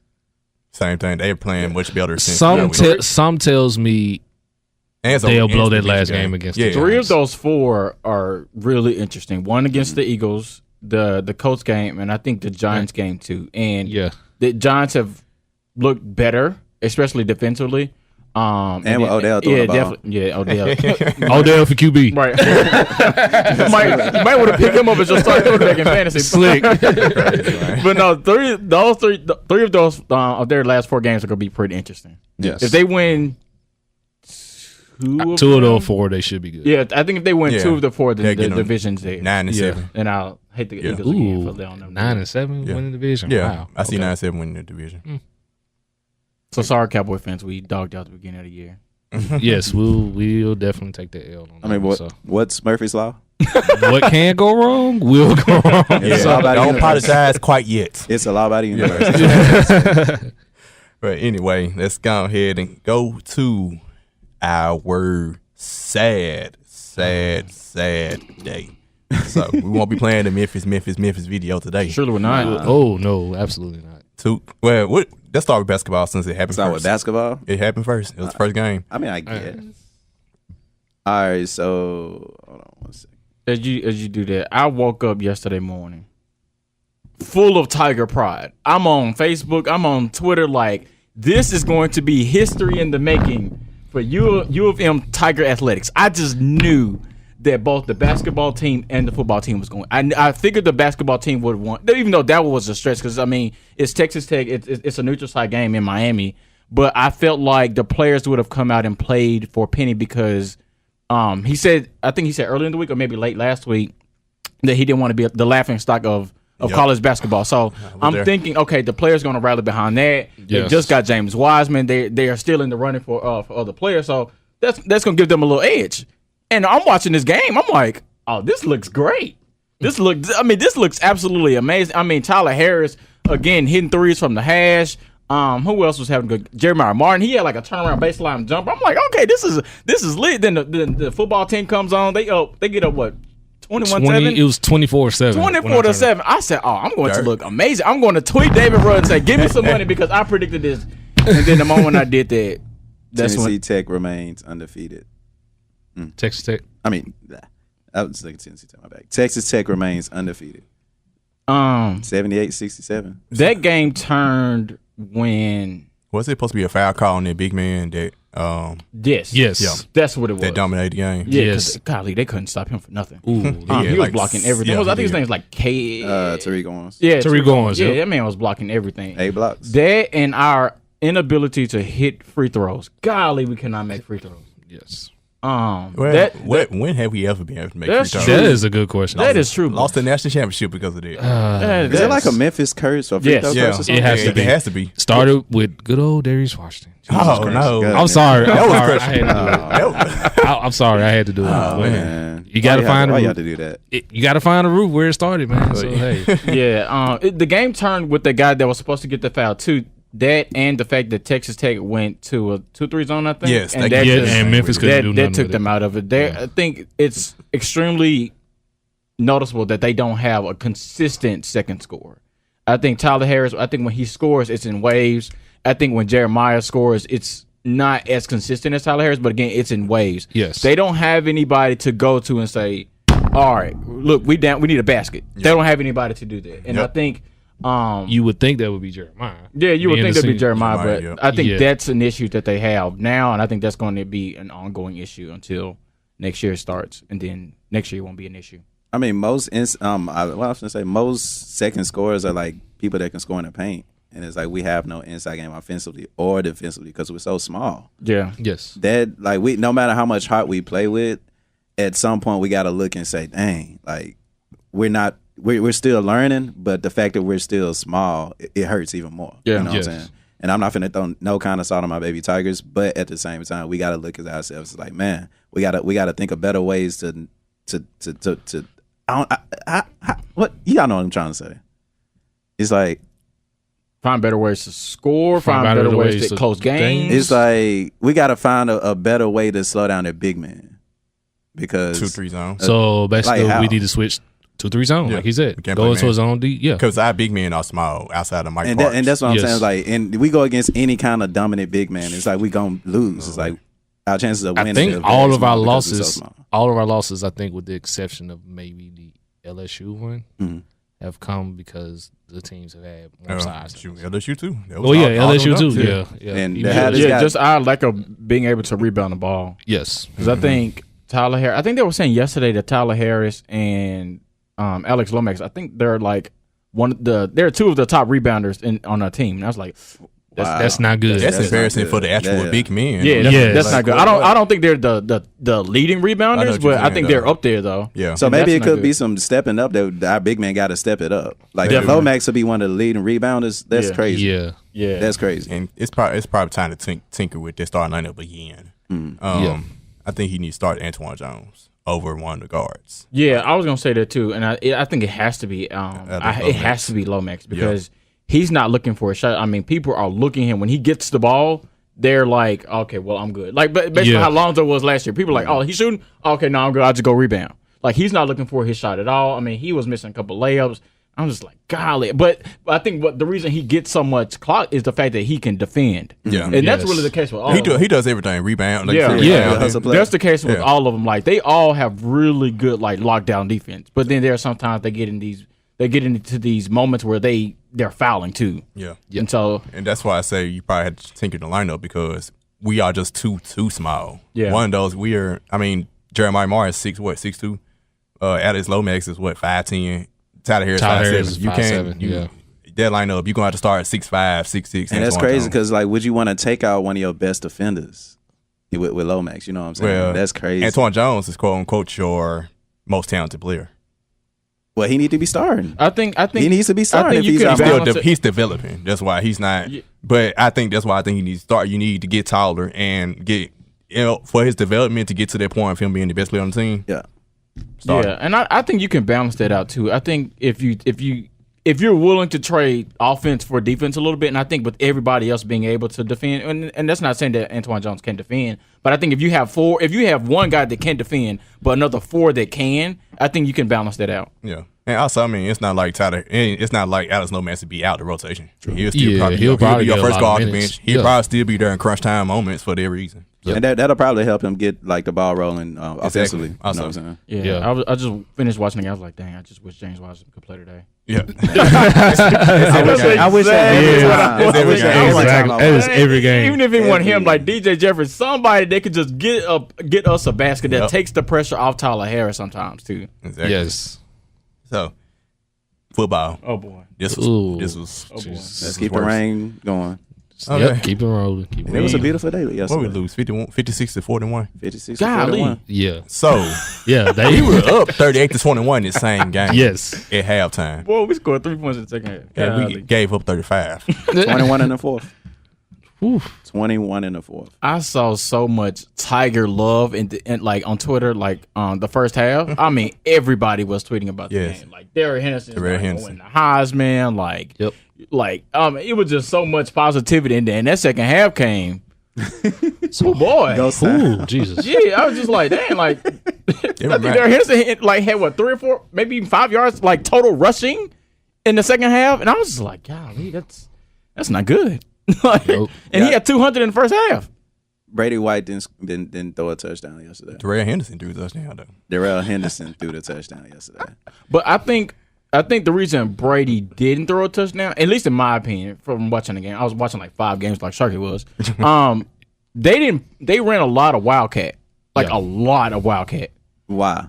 Same thing. They're playing much better. Some tells me they'll blow that last game against the Giants. 3 of those 4 are really interesting. One against the Eagles, the Colts game, and I think the Giants game too. And the Giants have looked better, especially defensively. And with Odell throwing the ball. Definitely, Odell. Odell for QB. Right. you might want to pick him up as your starting quarterback in fantasy. Slick. But no, three of those of their last 4 games are going to be pretty interesting. Yes. If they win two of those 4, they should be good. Yeah, I think if they win 2 of the 4, then the division's there. 9-7. And I'll hate the Eagles again for that. 9-7 winning the division. Yeah, wow. I see 9-7 winning the division. So sorry, Cowboy fans, we dogged out the beginning of the year. Yes, we'll definitely take the L on that. What's Murphy's Law? What can go wrong will go wrong. Don't apologize quite yet. It's a law by the universe. But anyway, let's go ahead and go to our sad day. So we won't be playing the Memphis video today. Surely we're not. Oh no, absolutely not. Let's start with basketball since it happened Start first. with basketball? It happened first. It was the first game. I mean, I guess. All right, so hold on one second. As you do that, I woke up yesterday morning full of Tiger pride. I'm on Facebook. I'm on Twitter. Like, this is going to be history in the making for U of M Tiger Athletics. I just knew that both the basketball team and the football team was going. I figured the basketball team would have won, even though that was a stretch because, I mean, it's Texas Tech. It's a neutral site game in Miami. But I felt like the players would have come out and played for Penny because I think he said earlier in the week or maybe late last week that he didn't want to be the laughing stock of college basketball. So I'm thinking, okay, the players going to rally behind that. Yes. They just got James Wiseman. They are still in the running for other players. So that's going to give them a little edge. And I'm watching this game. I'm like, oh, this looks great. This looks absolutely amazing. I mean, Tyler Harris, again, hitting threes from the hash. Who else was having good? Jeremiah Martin. He had like a turnaround baseline jumper. I'm like, okay, this is lit. Then the football team comes on. They get up what? 21-7? It was 24-7. 24-7. I said, oh, I'm going to look amazing. I'm going to tweet David Rudd and say, give me some money because I predicted this. And then the moment I did that, Tennessee Tech remains undefeated. Texas Tech. I mean, I was thinking Tennessee Tech. My bad. Texas Tech remains undefeated. 78-67. That game turned when was it supposed to be a foul call on that big man that? Yes, that's what it was. That dominated the game. Yeah, yes. Golly, they couldn't stop him for nothing. Ooh, he was blocking everything. I think his name was like Tariq Owens. Yeah, Tariq Owens. Yeah, that man was blocking everything. 8 blocks. That and our inability to hit free throws. Golly, we cannot make free throws. Yes. When have we ever been able to make 3 turnovers? That is a good question. That is true. Lost the national championship because of that. Is it like a Memphis curse or free throw curse or something? It has to be. It has to be. Started with good old Darius Washington. No. I'm sorry. That I'm sorry. I had to do it. Oh, man. You got to find a why roof. you have to do that? You got to find a roof where it started, man. So, hey. The game turned with the guy that was supposed to get the foul too. That and the fact that Texas Tech went to a 2-3 zone, I think. Yes, and Memphis couldn't do nothing. That took them out of it. I think it's extremely noticeable that they don't have a consistent second scorer. I think Tyler Harris, when he scores, it's in waves. I think when Jeremiah scores, it's not as consistent as Tyler Harris, but again, it's in waves. Yes. They don't have anybody to go to and say, all right, look, we need a basket. Yep. They don't have anybody to do that. And I think you would think that would be Jeremiah. Yeah, you would think that would be Jeremiah, but I think that's an issue that they have now, and I think that's going to be an ongoing issue until next year starts, and then next year won't be an issue. I mean, most second scorers are like people that can score in the paint, and it's like we have no inside game offensively or defensively because we're so small. Yeah. Yes. That no matter how much heart we play with, at some point we got to look and say, dang, like we're still learning, but the fact that we're still small, it hurts even more. Yeah. You know what I'm saying? And I'm not finna throw no kind of salt on my baby Tigers, but at the same time, we got to look at ourselves like, man, we got to think of better ways to what y'all know what I'm trying to say. It's like find better ways to score, find better ways to close games. It's like we got to find a better way to slow down their big man because 2-3 zone. So basically, we need to switch 2-3 zone, like he said. Go into a zone D, because our big men are small outside of Mike and Parks. And that's what I'm saying. Like, and we go against any kind of dominant big man. It's like we gonna lose. It's like our chances of winning. I think all of our losses, I think, with the exception of maybe the LSU one, have come because the teams have had more size. LSU too. LSU too. Yeah. And just our lack of being able to rebound the ball. Yes, because I think Tyler Harris. I think they were saying yesterday that Tyler Harris and Alex Lomax, I think they're like they're two of the top rebounders on our team. And I was like, that's not good. That's embarrassing for the actual big men. Yeah, that's not good. I don't think they're the leading rebounders, but I think they're up there though. Yeah. So maybe it could be some stepping up that our big man got to step it up. Like if Lomax will be one of the leading rebounders, that's crazy. Yeah, that's crazy. And it's probably time to tinker with their starting lineup again. I think he needs to start Antoine Jones over one of the guards. Yeah, I was gonna say that too, and I think it has to be it has to be Lomax because he's not looking for a shot. I mean, people are looking at him when he gets the ball. They're like, okay, well, I'm good. Like, basically how Lonzo was last year. People are like, oh, he's shooting. Okay, no, I'm good. I'll just go rebound. Like, he's not looking for his shot at all. I mean, he was missing a couple layups. I'm just like, golly. But I think the reason he gets so much clock is the fact that he can defend. Yeah. And that's really the case with all of them. He does everything. Rebound. That's the case with all of them. Like, they all have really good, like, lockdown defense. But then there are sometimes they get into these moments where they're fouling too. Yeah. And that's why I say you probably had to tinker the lineup because we are just too small. Yeah. One of those Jeremiah Moore is 6'2". Alex Lomax is 5'10". Tyler Harris 5'7". That lineup, you're gonna have to start at 6'5", 6'6". And that's crazy because would you want to take out one of your best defenders with Lomax? You know what I'm saying? Well, that's crazy. Antoine Jones is quote unquote your most talented player. Well, he needs to be starting. I think he needs to be starting. He's developing. That's why he's not. Yeah. But I think that's why I think he needs to start. You need to get taller and get for his development to get to that point of him being the best player on the team. Yeah. Yeah, and I think you can balance that out too. I think if you're willing to trade offense for defense a little bit, and I think with everybody else being able to defend, and that's not saying that Antoine Jones can't defend, but I think if you have one guy that can defend, but another 4 that can, I think you can balance that out. Yeah, and also, I mean, it's not like Alex Lomax to be out the rotation. He'll probably be your first guard off the bench. He'll probably still be there in crunch time moments for that reason. Yep. And that'll probably help him get the ball rolling offensively. Exactly. You know what I'm saying? Yeah. I just finished watching the game. I was like, dang, I just wish James Washington could play today. Yeah. I wish that. That is every game. Even if it wasn't him, like DJ Jeffries, somebody they could just get us a basket that takes the pressure off Tyler Harris sometimes too. Exactly. Yes. So, football. Oh boy. This was. Let's keep the rain going. Okay. Yep, keep it rolling. It was a beautiful day yesterday. What we lose? 56-41. 56-41. Yeah. So Yeah, we were up 38-21 the same game. Yes. At halftime. Boy, we scored 3 points in the second half. And we gave up 35. 21 in the fourth. Oof. 21 in the fourth. I saw so much Tiger love and like on Twitter, like the first half. I mean, everybody was tweeting about the game. Like Derek Henderson win the Heisman. Like, yep. Like it was just so much positivity in there. And that second half came. Oh boy. Ooh, Jesus. Yeah, I was just like, dang, like I think Derek Henderson had what 3 or 4, maybe even 5 yards like total rushing in the second half, and I was just like, golly, that's not good. He had 200 in the first half. Brady White didn't throw a touchdown yesterday. Darrell Henderson threw a touchdown though. Darrell Henderson threw the touchdown yesterday. But I think the reason Brady didn't throw a touchdown, at least in my opinion, from watching the game, I was watching like 5 games like Sharky was. They ran a lot of Wildcat. A lot of Wildcat. Why?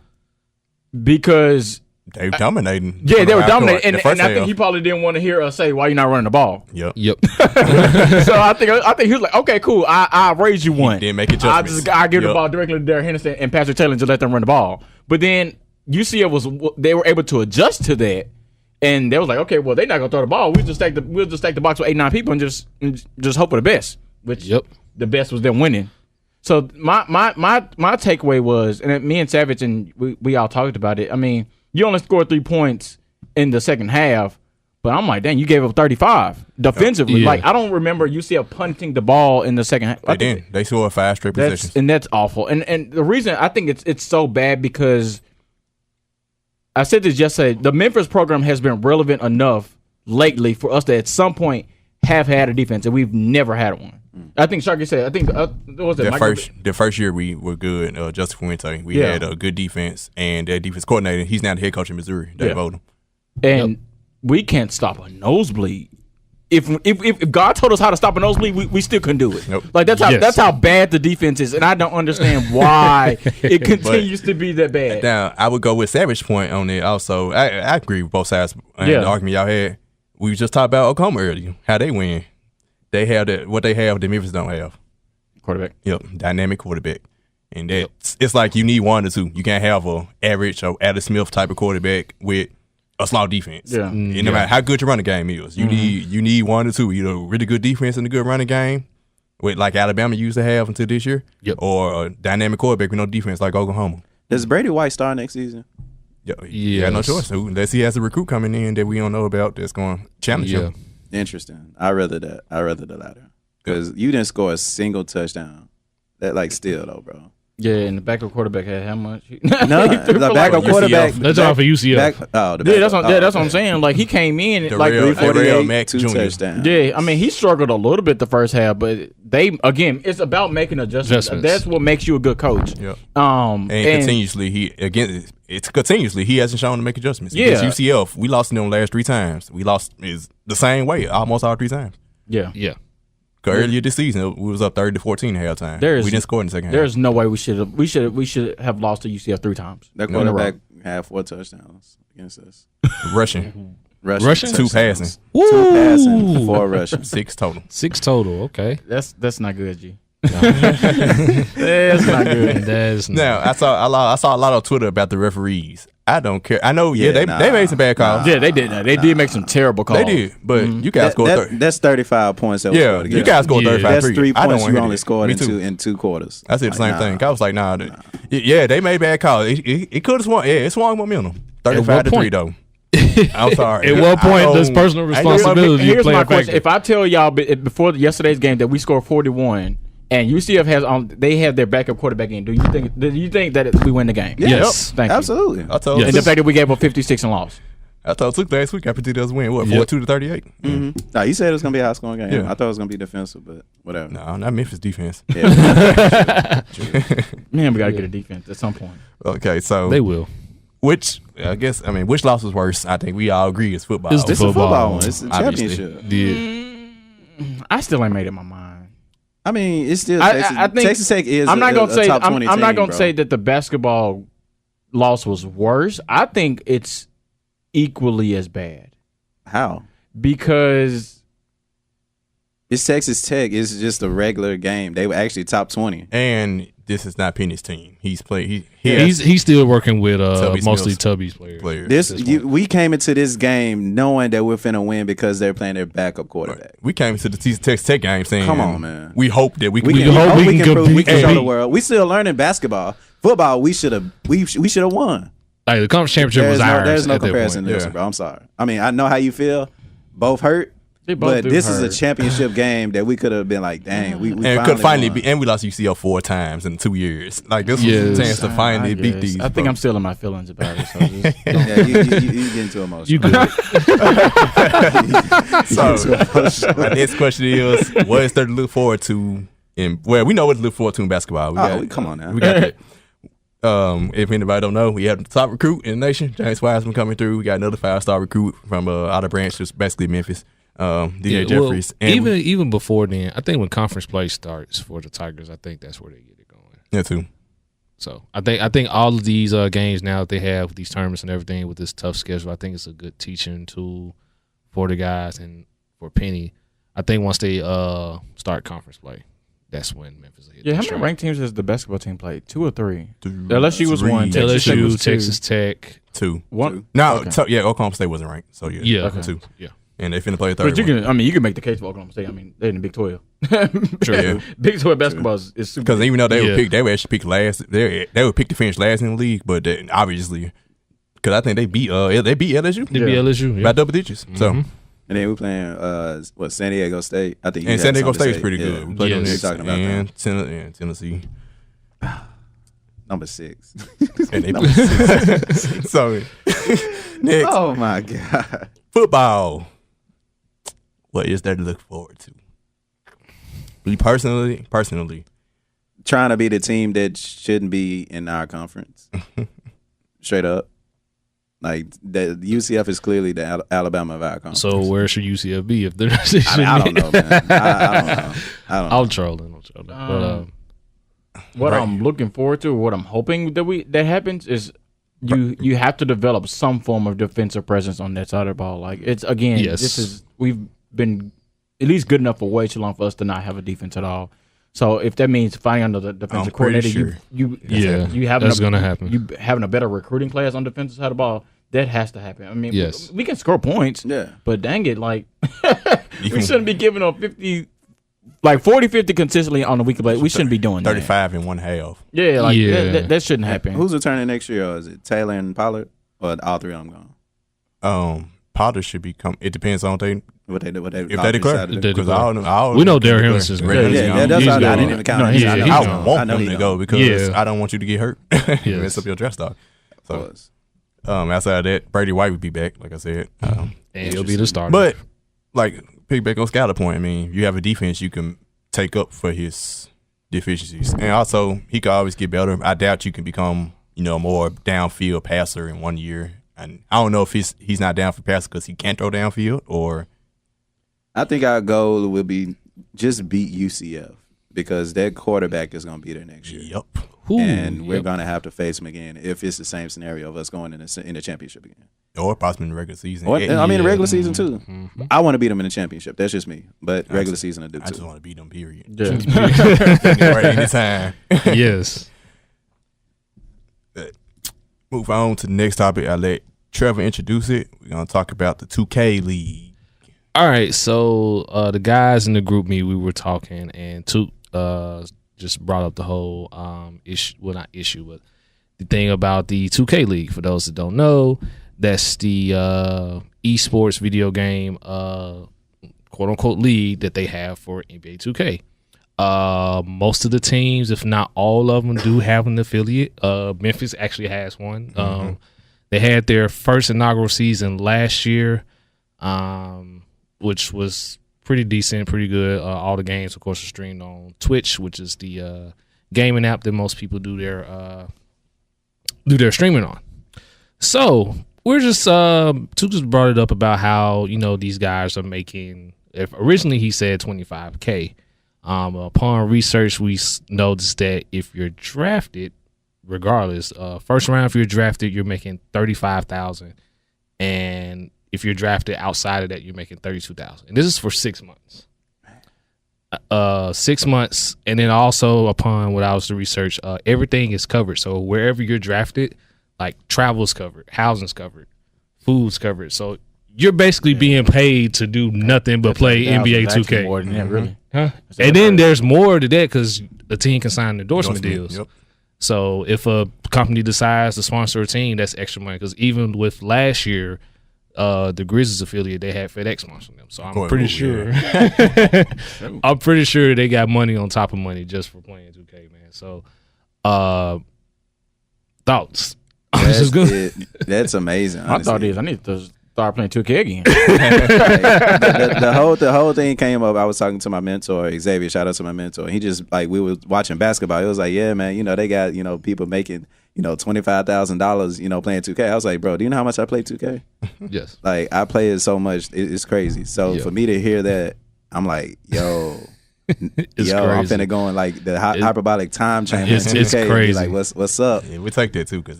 Because they were dominating. Yeah, they were dominating. And I think he probably didn't want to hear us say, why you not running the ball? Yep. So I think he was like, okay, cool. I'll raise you one. He didn't make adjustments. I give the ball directly to Derek Henderson and Patrick Taylor and just let them run the ball. But then UCF they were able to adjust to that. And they was like, okay, well, they're not gonna throw the ball. We'll just stack the box with 8-9 people and just hope for the best. Which the best was them winning. So my takeaway was, and me and Savage and we all talked about it. I mean, you only scored 3 points in the second half, but I'm like, dang, you gave up 35 defensively. Like I don't remember UCF punting the ball in the second half. They didn't. They scored 5 straight possessions, and that's awful. And the reason I think it's so bad because I said this yesterday. The Memphis program has been relevant enough lately for us to at some point have had a defense, and we've never had one. I think Sharky said. I think the first year we were good. Justin Fuente, we had a good defense, and that defense coordinator. He's now the head coach in Missouri, Dave Odom. And we can't stop a nosebleed. If God told us how to stop a nosebleed, we still couldn't do it. Nope. Like that's how bad the defense is, and I don't understand why it continues to be that bad. Now I would go with Savage's point on it. Also, I agree with both sides. The argument y'all had. We just talked about Oklahoma earlier, how they win. They have what they have that Memphis don't have. Quarterback. Yep, dynamic quarterback. And it's like you need one or two. You can't have a average or Adam Smith type of quarterback with a slow defense. Yeah. And no matter how good your running game is, you need one or two. Either really good defense and a good running game, with like Alabama used to have until this year, or a dynamic quarterback with no defense like Oklahoma. Does Brady White start next season? Yeah, no choice. Unless he has a recruit coming in that we don't know about that's going to challenge him. Interesting. I rather the latter because you didn't score a single touchdown. That still though, bro. Yeah, and the backup quarterback had how much? No, the backup quarterback. That's all for UCF. That's what I'm saying. Like he came in like 348, 2 touchdowns. Yeah, I mean he struggled a little bit the first half, but it's about making adjustments. That's what makes you a good coach. Yeah. And continuously he hasn't shown to make adjustments. Yeah. Because UCF, we lost in them last 3 times. We lost is the same way almost all 3 times. Yeah. Yeah. Earlier this season, we was up 30-14 at halftime. We didn't score in the second half. There's no way we should have lost to UCF 3 times. That quarterback had 4 touchdowns against us. Rushing. 2 passing. 2 passing, 4 rushing. 6 total. 6 total. Okay. That's not good, G. That's not good. Now I saw a lot on Twitter about the referees. I don't care. I know. They made some bad calls. Yeah, they did. They did make some terrible calls. They did, but you guys scored. That's 35 points. You guys scored 35. That's 3 points you only scored in 2 quarters. I said the same thing. I was like, nah. Yeah, they made bad calls. It could have swung. Yeah, it swung momentum. 35-3 though. I'm sorry. At what point does personal responsibility? Here's my question: if I tell y'all before yesterday's game that we scored 41. And UCF they have their backup quarterback in. Do you think that we win the game? Yes, thank you. Absolutely. I told and the fact that we gave up 56 and lost. I told Luke last week I predicted us win 42-38. Mm-hmm. No, you said it was gonna be a high scoring game. Yeah. I thought it was gonna be defensive, but whatever. No, not Memphis defense. Man, we gotta get a defense at some point. Okay, so they will. Which loss was worse? I think we all agree is football. It's a football one. It's a championship. I still ain't made up my mind. I mean, it's still I think Texas Tech is. I'm not gonna say top 20 I'm not gonna bro. say that the basketball loss was worse. I think it's equally as bad. How? Because It's Texas Tech. It's just a regular game. They were actually top 20. And this is not Penny's team. He's played. He's still working with mostly Mills Tubby's players. We came into this game knowing that we're finna win because they're playing their backup quarterback. Right. We came into the Texas Tech game saying, "Come on, man. We hope that we can show the world. We still learning basketball. Football, we should have won. Like the conference championship was ours. There's no comparison to this, bro. I'm sorry. I mean, I know how you feel. Both hurt. But this is a championship game that we could have been like, dang, we could finally be, and we lost UCL 4 times in 2 years. Like this was a chance to finally beat these. I think I'm still in my feelings about it. So just, you get too emotional. You good? So my next question is, what is there to look forward to? We know what to look forward to in basketball. Come on now. We got if anybody don't know, we have the top recruit in the nation, James Heisman, coming through. We got another 5-star recruit from out of branch, just basically Memphis. DJ Jeffries. And even before then, I think when conference play starts for the Tigers, I think that's where they get it going. Yeah, too. So I think all of these games now that they have these tournaments and everything with this tough schedule, I think it's a good teaching tool for the guys and for Penny. I think once they start conference play, that's when Memphis will hit. Yeah, how many ranked teams has the basketball team played? 2 or 3? LSU was 1. LSU, Texas Tech 2. 1. No, okay. Oklahoma State wasn't ranked. So yeah, 2. Yeah. And they finna play a third. But you can make the case for Oklahoma State. I mean, they're in the Big 12. True. Yeah. Big 12 basketball is super. Because even though they would actually pick last. They would pick to finish last in the league, but obviously, because I think they beat LSU. They beat LSU by double digits. Mm-hmm. So. And then we're playing San Diego State. I think. And San Diego State is pretty good. We played talking about and Tennessee. Number 6. And they played 6. So next. Oh my God. Football. What is there to look forward to? Me personally, trying to be the team that shouldn't be in our conference. Straight up. Like the UCF is clearly the Alabama of our conference. So where should UCF be if they're? I don't know, man. I don't know. I'm trolling. What I'm looking forward to, or what I'm hoping that happens, is you have to develop some form of defensive presence on that side of the ball. Like it's we've been at least good enough for way too long for us to not have a defense at all. So if that means finding under the defensive coordinator, that's gonna happen. You having a better recruiting class on the defensive side of the ball, that has to happen. I mean, we can score points, but dang it, like we shouldn't be giving up 50. Like 40-50 consistently on the weekly basis. We shouldn't be doing 35 in one half. Yeah, that shouldn't happen. Who's returning next year? Or is it Taylor and Pollard, or all 3 of them gone? Pollard should become. It depends on what they if they declare. Because we know Derrick Henderson is great. Yeah, that's all. I didn't even count. I want him to go because I don't want you to get hurt. Mess up your draft stock. So, outside of that, Brady White would be back, like I said, and he'll be the starter. But like. Pick back on Skyler point. I mean, you have a defense you can take up for his deficiencies, and also he could always get better. I doubt you can become, a more downfield passer in 1 year. And I don't know if he's not down for passer because he can't throw downfield, or. I think our goal will be just beat UCF because that quarterback is going to be there next year. Yep. And we're going to have to face him again if it's the same scenario of us going in the championship again. Or possibly in the regular season. The regular season, too. Mm-hmm. I want to beat them in the championship. That's just me. But regular season, I do, too. I just want to beat them, period. Yeah. Right anytime. Yes. Move on to the next topic. I'll let Trevor introduce it. We're going to talk about the 2K League. All right. So, the guys in the group me, we were talking, and just brought up the whole issue. Well, not issue, but the thing about the 2K League. For those that don't know, that's the esports video game, quote unquote, league that they have for NBA 2K. Most of the teams, if not all of them, do have an affiliate. Memphis actually has one. Mm-hmm. They had their first inaugural season last year, which was pretty decent, pretty good. All the games, of course, are streamed on Twitch, which is the gaming app that most people do their streaming on. So we're just just brought it up about how these guys are making. If originally he said $25K, upon research we noticed that if you're drafted, regardless, first round if you're drafted, you're making $35,000, and if you're drafted outside of that, you're making $32,000. And this is for 6 months. 6 months, and then also upon what I was to research, everything is covered. So wherever you're drafted, like travel's covered, housing's covered, food's covered. So you're basically being paid to do nothing but play NBA 2K. More than that, really. Huh? And then there's more to that because the team can sign endorsement deals. Yep. So if a company decides to sponsor a team, that's extra money. Because even with last year, the Grizzlies affiliate, they had FedEx sponsoring them. So I'm pretty sure. I'm pretty sure they got money on top of money just for playing 2K, man. So, thoughts? That's amazing. My thought is I need to start playing 2K again. the whole thing came up. I was talking to my mentor, Xavier. Shout out to my mentor. He just like we were watching basketball. It was like, yeah, man. They got people making $25,000 playing 2K. I was like, bro, do you know how much I play 2K? Yes. Like I play it so much, it's crazy. So for me to hear that, I'm like, yo. I'm finna go in like the hyperbolic time chamber. It's crazy. Like, what's up? Yeah, we take that too because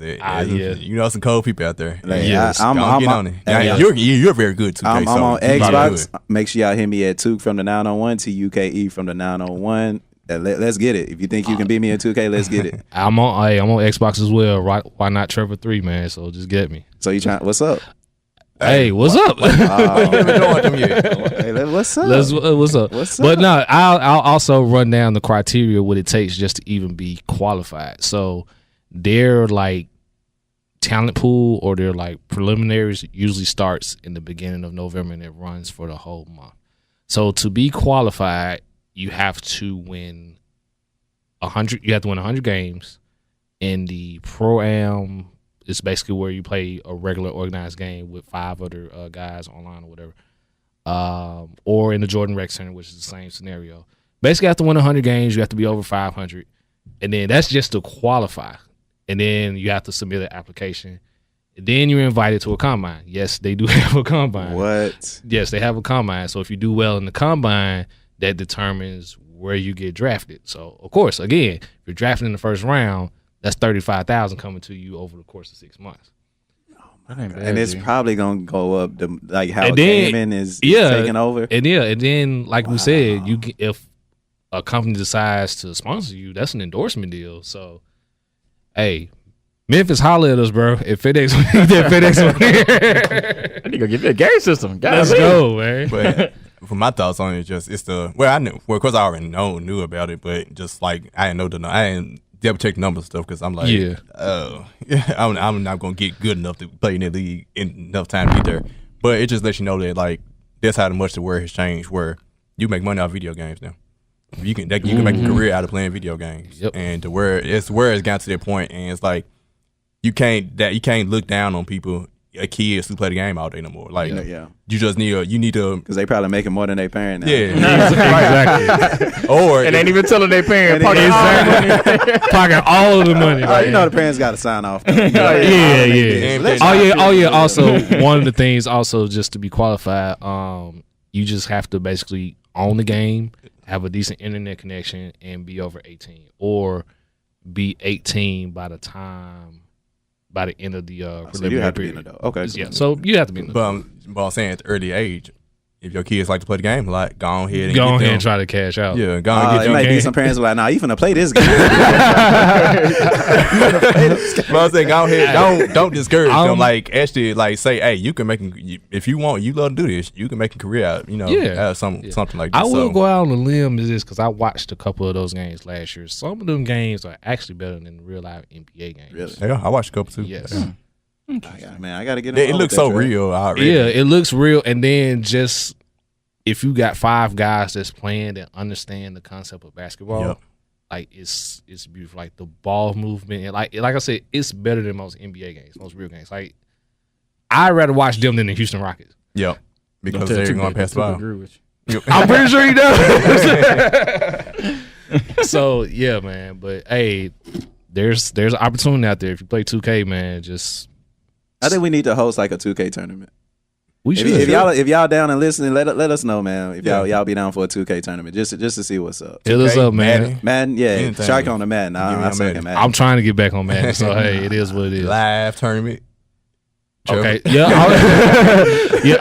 some cold people out there. Like, I'm on it. You're very good too. I'm on Xbox. Make sure y'all hit me at 2 from the 901, TUKE from the 901. Let's get it. If you think you can beat me at 2K, let's get it. I'm on Xbox as well. Right? Why not Trevor 3, man? So just get me. So you trying? What's up? Hey, what's up? What's up? What's up? But no, I'll also run down the criteria what it takes just to even be qualified. So their like talent pool or their like preliminaries usually starts in the beginning of November and it runs for the whole month. So to be qualified, you have to win 100. You have to win 100 games. In the Pro-Am, it's basically where you play a regular organized game with 5 other guys online or whatever. Or in the Jordan Rec Center, which is the same scenario. Basically, you have to win 100 games. You have to be over 500. And then that's just to qualify. And then you have to submit an application. And then you're invited to a combine. Yes, they do have a combine. What? Yes, they have a combine. So if you do well in the combine, that determines where you get drafted. So, of course, again, if you're drafted in the first round, that's $35,000 coming to you over the course of 6 months. And it's probably gonna go up to like how gaming is taking over. And then like we said, if a company decides to sponsor you, that's an endorsement deal. So, hey, Memphis, holler at us, bro. If FedEx, FedEx on here, I need to give you a game system. Let's go, man. But for my thoughts on it, I knew. Well, of course, I already knew about it, but just like I didn't double check the numbers stuff because I'm like, I'm not gonna get good enough to play in the league in enough time to get there. But it just lets you know that like that's how much the world has changed. Where you make money off video games now. You can make a career out of playing video games, and it's gotten to that point, and it's like you can't look down on people. Kids who play the game all day no more. Like, you just need to because they probably making more than their parent now. Yeah, exactly. Or and ain't even telling their parent pocket all of the money. The parents got to sign off. Also, one of the things, also just to be qualified, you just have to basically own the game, have a decent internet connection, and be over 18, or be 18 by the end of the so you have to be an adult. Okay. Yeah, so you have to be an adult. But I'm saying at the early age, if your kids like to play the game, like go ahead and try to cash out. Yeah, go on and get your game. It might be some parents who are like, nah, you finna play this game. But I'm saying go ahead, don't discourage them. Like actually, like say, hey, you can make if you want, you love to do this, you can make a career out. Out of something like this. I will go out on a limb to this because I watched a couple of those games last year. Some of them games are actually better than real life NBA games. Really? Yeah, I watched a couple too. Yes. Yeah. Man, I gotta get it. It looks so real. Yeah, it looks real. And then just if you got 5 guys that's playing that understand the concept of basketball, like it's beautiful. Like the ball movement, and like I said, it's better than most NBA games, most real games. Like I'd rather watch them than the Houston Rockets. Yeah, because they're going past the ball. I'm pretty sure he does. So yeah, man. But hey, there's an opportunity out there if you play 2K, man. I think we need to host like a 2K tournament. We should. If y'all down and listening, let us know, man. If y'all be down for a 2K tournament, just to see what's up. Hit us up, man. Madden, yeah. Shark on the Madden. I suck at Madden. I'm trying to get back on Madden, so hey, it is what it is. Live tournament. Okay, yeah,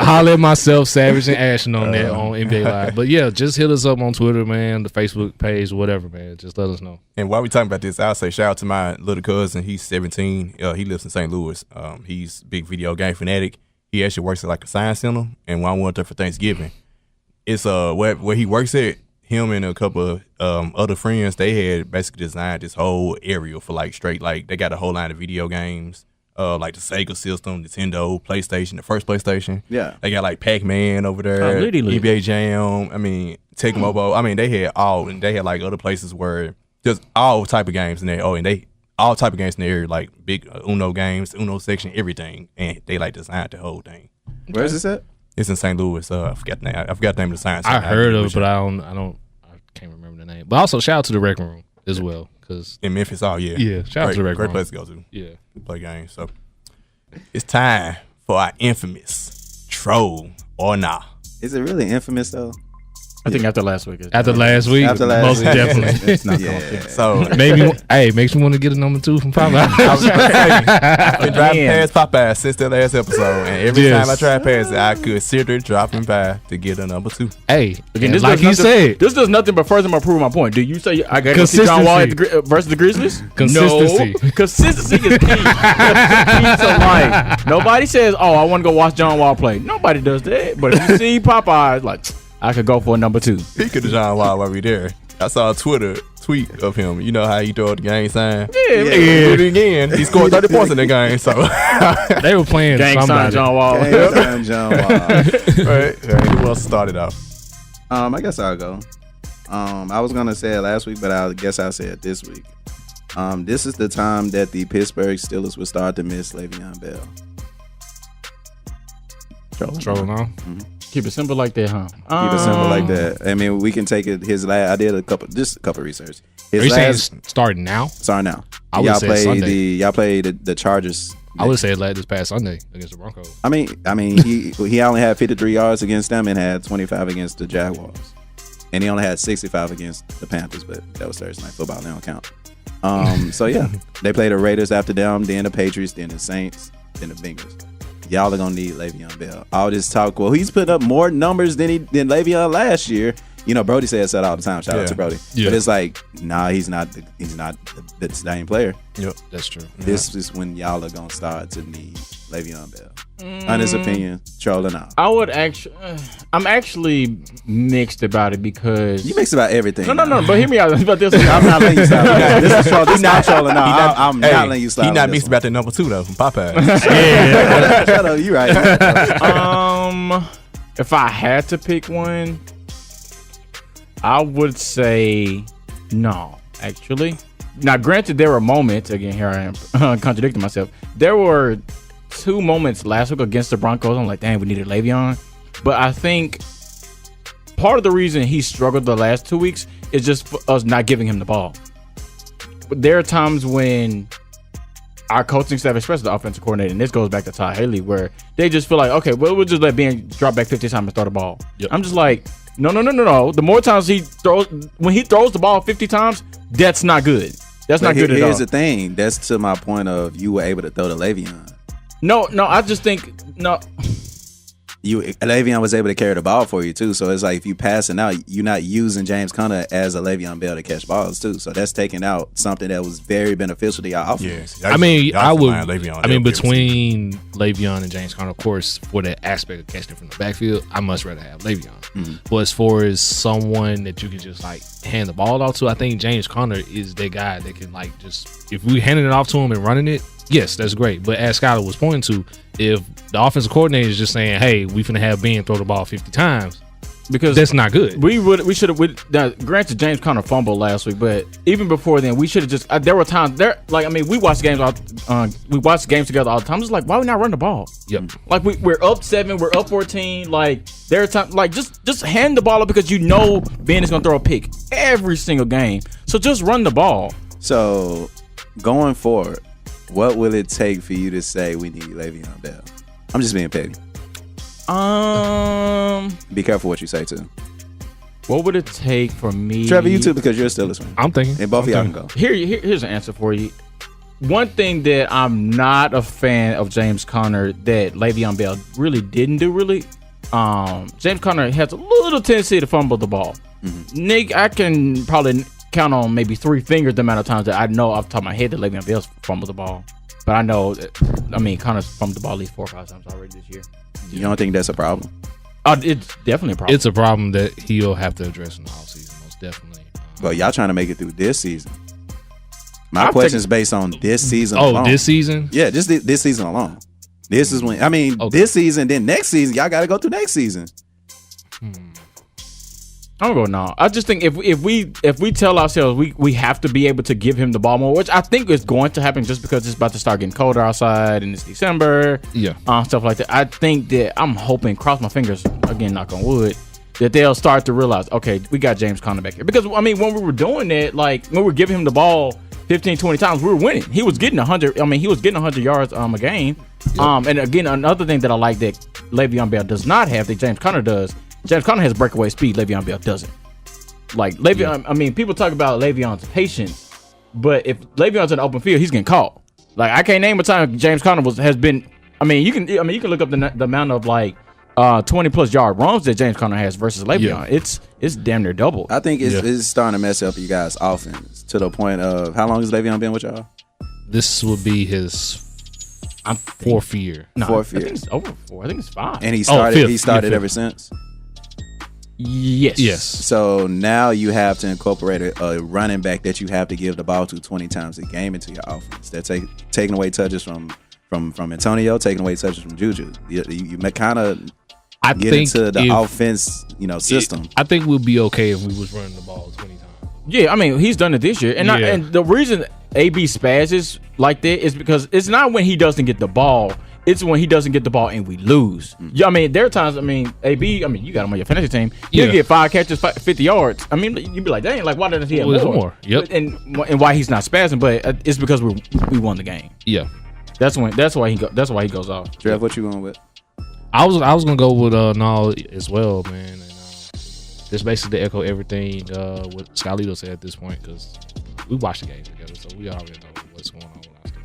holler at myself, Savage and Ashton on that on NBA Live. But yeah, just hit us up on Twitter, man, the Facebook page, whatever, man. Just let us know. And while we talking about this, I'll say shout out to my little cousin. He's 17. He lives in St. Louis. He's a big video game fanatic. He actually works at like a science center, and when I went there for Thanksgiving, it's where he works at. Him and a couple of other friends, they had basically designed this whole area for like straight, like they got a whole line of video games, like the Sega system, Nintendo, PlayStation, the first PlayStation. Yeah. They got like Pac-Man over there, NBA Jam, Tech Mobile. They had and they had like other places where just all type of games in there. Oh, and they all type of games in the area, like big Uno games, Uno section, everything. And they like designed the whole thing. Where is this at? It's in St. Louis. I forgot the name of the science. I heard of it, but I can't remember the name. But also shout out to the Rec Room as well, because in Memphis. Yeah, shout out to the Rec Room. Great place to go to. Yeah, play games. So it's time for our infamous troll or nah. Is it really infamous though? I think after last week. Most definitely. It's not yeah. So makes me want to get a number 2 from Popeye. I've been driving past Popeye since that last episode, and every time I try past it, I consider dropping by to get a number 2. Hey, again, this like you said, this does nothing but further prove my point. Do you say I got to see John Wall versus the Grizzlies? Consistency. No, consistency is key. Key to life. Nobody says, "Oh, I want to go watch John Wall play." Nobody does that. But if you see Popeye, like, I could go for a number 2. Speaking of John Wall while we there, I saw a Twitter tweet of him. You know how he throw the gang sign? Yeah. Did it again. He scored 30 points in the game. So they were playing gang sign John Wall. Gang sign John Wall. Right. Who else started off? I guess I'll go. I was gonna say it last week, but I guess I'll say it this week. This is the time that the Pittsburgh Steelers will start to miss Le'Veon Bell. Trolling on. Mm-hmm. Keep it simple like that, huh? Keep it simple like that. We can take it. I did a couple research. Are you saying starting now? Starting now. I would say Sunday. Y'all played the Chargers. I would say this past Sunday against the Broncos. He only had 53 yards against them and had 25 against the Jaguars, and he only had 65 against the Panthers. But that was Thursday Night Football. They don't count. So yeah, they played the Raiders after them, then the Patriots, then the Saints, then the Bengals. Y'all are gonna need Le'Veon Bell. All this talk. Well, he's put up more numbers than Le'Veon last year. You know, Brody says that all the time. Shout out to Brody. Yeah. But it's like, nah, he's not the same player. Yep, that's true. This is when y'all are gonna start to need Le'Veon Bell. On his opinion, trolling out. I'm actually mixed about it because you mixed about everything. No. But hear me out about this. I'm not letting you slide. This is not trolling out. I'm not letting you slide. He's not mixed about that number 2 though from Popeye. Yeah, shut up. You right. If I had to pick one, I would say no. Actually, now granted, there were moments. Again, here I am contradicting myself. There were 2 moments last week against the Broncos. I'm like, dang, we needed Le'Veon. But I think part of the reason he struggled the last 2 weeks is just for us not giving him the ball. But there are times when our coaching staff, especially the offensive coordinator, and this goes back to Todd Haley, where they just feel like, okay, well, we'll just let Ben drop back 50 times and throw the ball. Yep. I'm just like, no. The more times when he throws the ball 50 times, that's not good. That's not good at all. Here's the thing. That's to my point of you were able to throw the Le'Veon. No, I just think no. Le'Veon was able to carry the ball for you too, so it's like if you passing out, you're not using James Conner as a Le'Veon Bell to catch balls too. So that's taking out something that was very beneficial to y'all offense. Yeah, between Le'Veon and James Conner, of course, for that aspect of catching from the backfield, I much rather have Le'Veon. Mm-hmm. But as far as someone that you can just like hand the ball off to, I think James Conner is that guy that can like just if we handing it off to him and running it. Yes, that's great. But as Skyler was pointing to, if the offensive coordinator is just saying, hey, we finna have Ben throw the ball 50 times, because that's not good. We should have, granted James Conner fumbled last week, but even before then, we should have just, there were times, we watched games together all the time. It's like, why we not run the ball? Yep. Like, we're up 7, we're up 14, like, there are times, like, just hand the ball up because you know Ben is going to throw a pick every single game. So just run the ball. So, going forward, what will it take for you to say we need Le'Veon Bell? I'm just being petty. Be careful what you say too. What would it take for me? Trevor, you too, because you're still listening. I'm thinking. And both of y'all can go. Here's an answer for you. one thing that I'm not a fan of James Conner that Le'Veon Bell really didn't do James Conner has a little tendency to fumble the ball. Mm-hmm. Nick, I can probably count on maybe 3 fingers the amount of times that I know off the top of my head that Le'Veon Bell's fumbled the ball. But I know, Connor's fumbled the ball at least 4 or 5 times already this year. You don't think that's a problem? It's definitely a problem. It's a problem that he'll have to address in the offseason, most definitely. Well, y'all trying to make it through this season. My question is based on this season alone. Oh, this season? Yeah, just this season alone. This is when, this season, then next season, y'all got to go through next season. I'm gonna go no. I just think if we tell ourselves we have to be able to give him the ball more, which I think is going to happen just because it's about to start getting colder outside and it's December, stuff like that. I think that I'm hoping, cross my fingers again, knock on wood, that they'll start to realize, okay, we got James Conner back here. Because when we were doing that, like when we were giving him the ball 15, 20 times, we were winning. He was getting 100. He was getting 100 yards a game. Yep. And again, another thing that I like that Le'Veon Bell does not have that James Conner does. James Conner has breakaway speed. Le'Veon Bell doesn't. Like Le'Veon, people talk about Le'Veon's patience, but if Le'Veon's in the open field, he's getting caught. Like I can't name a time James Conner has been. You can look up the amount of 20+ yard runs that James Conner has versus Le'Veon. Yeah. It's damn near double. I think it's starting to mess up you guys' offense to the point of how long has Le'Veon been with y'all? This would be his 4th year. No, 4th year. I think it's over 4. I think it's 5. And he started ever since. Yes. So now you have to incorporate a running back that you have to give the ball to 20 times a game into your offense. That's taking away touches from Antonio, taking away touches from Juju. You kind of get into the offense, system. I think we'll be okay if we was running the ball 20 times. Yeah, he's done it this year, and the reason AB spazzes like that is because it's not when he doesn't get the ball. It's when he doesn't get the ball and we lose. Mm-hmm. There are times, AB, you got him on your fantasy team. He'll get 5 catches, 50 yards. You'd be like, dang, why doesn't he have more? Yep. And why he's not spazzing, but it's because we won the game. Yeah. That's why he goes off. Trev, what you going with? I was gonna go with Nall as well, man. And just basically to echo everything what Scalito said at this point, because we watched the game together, so we already know what's going on with our team.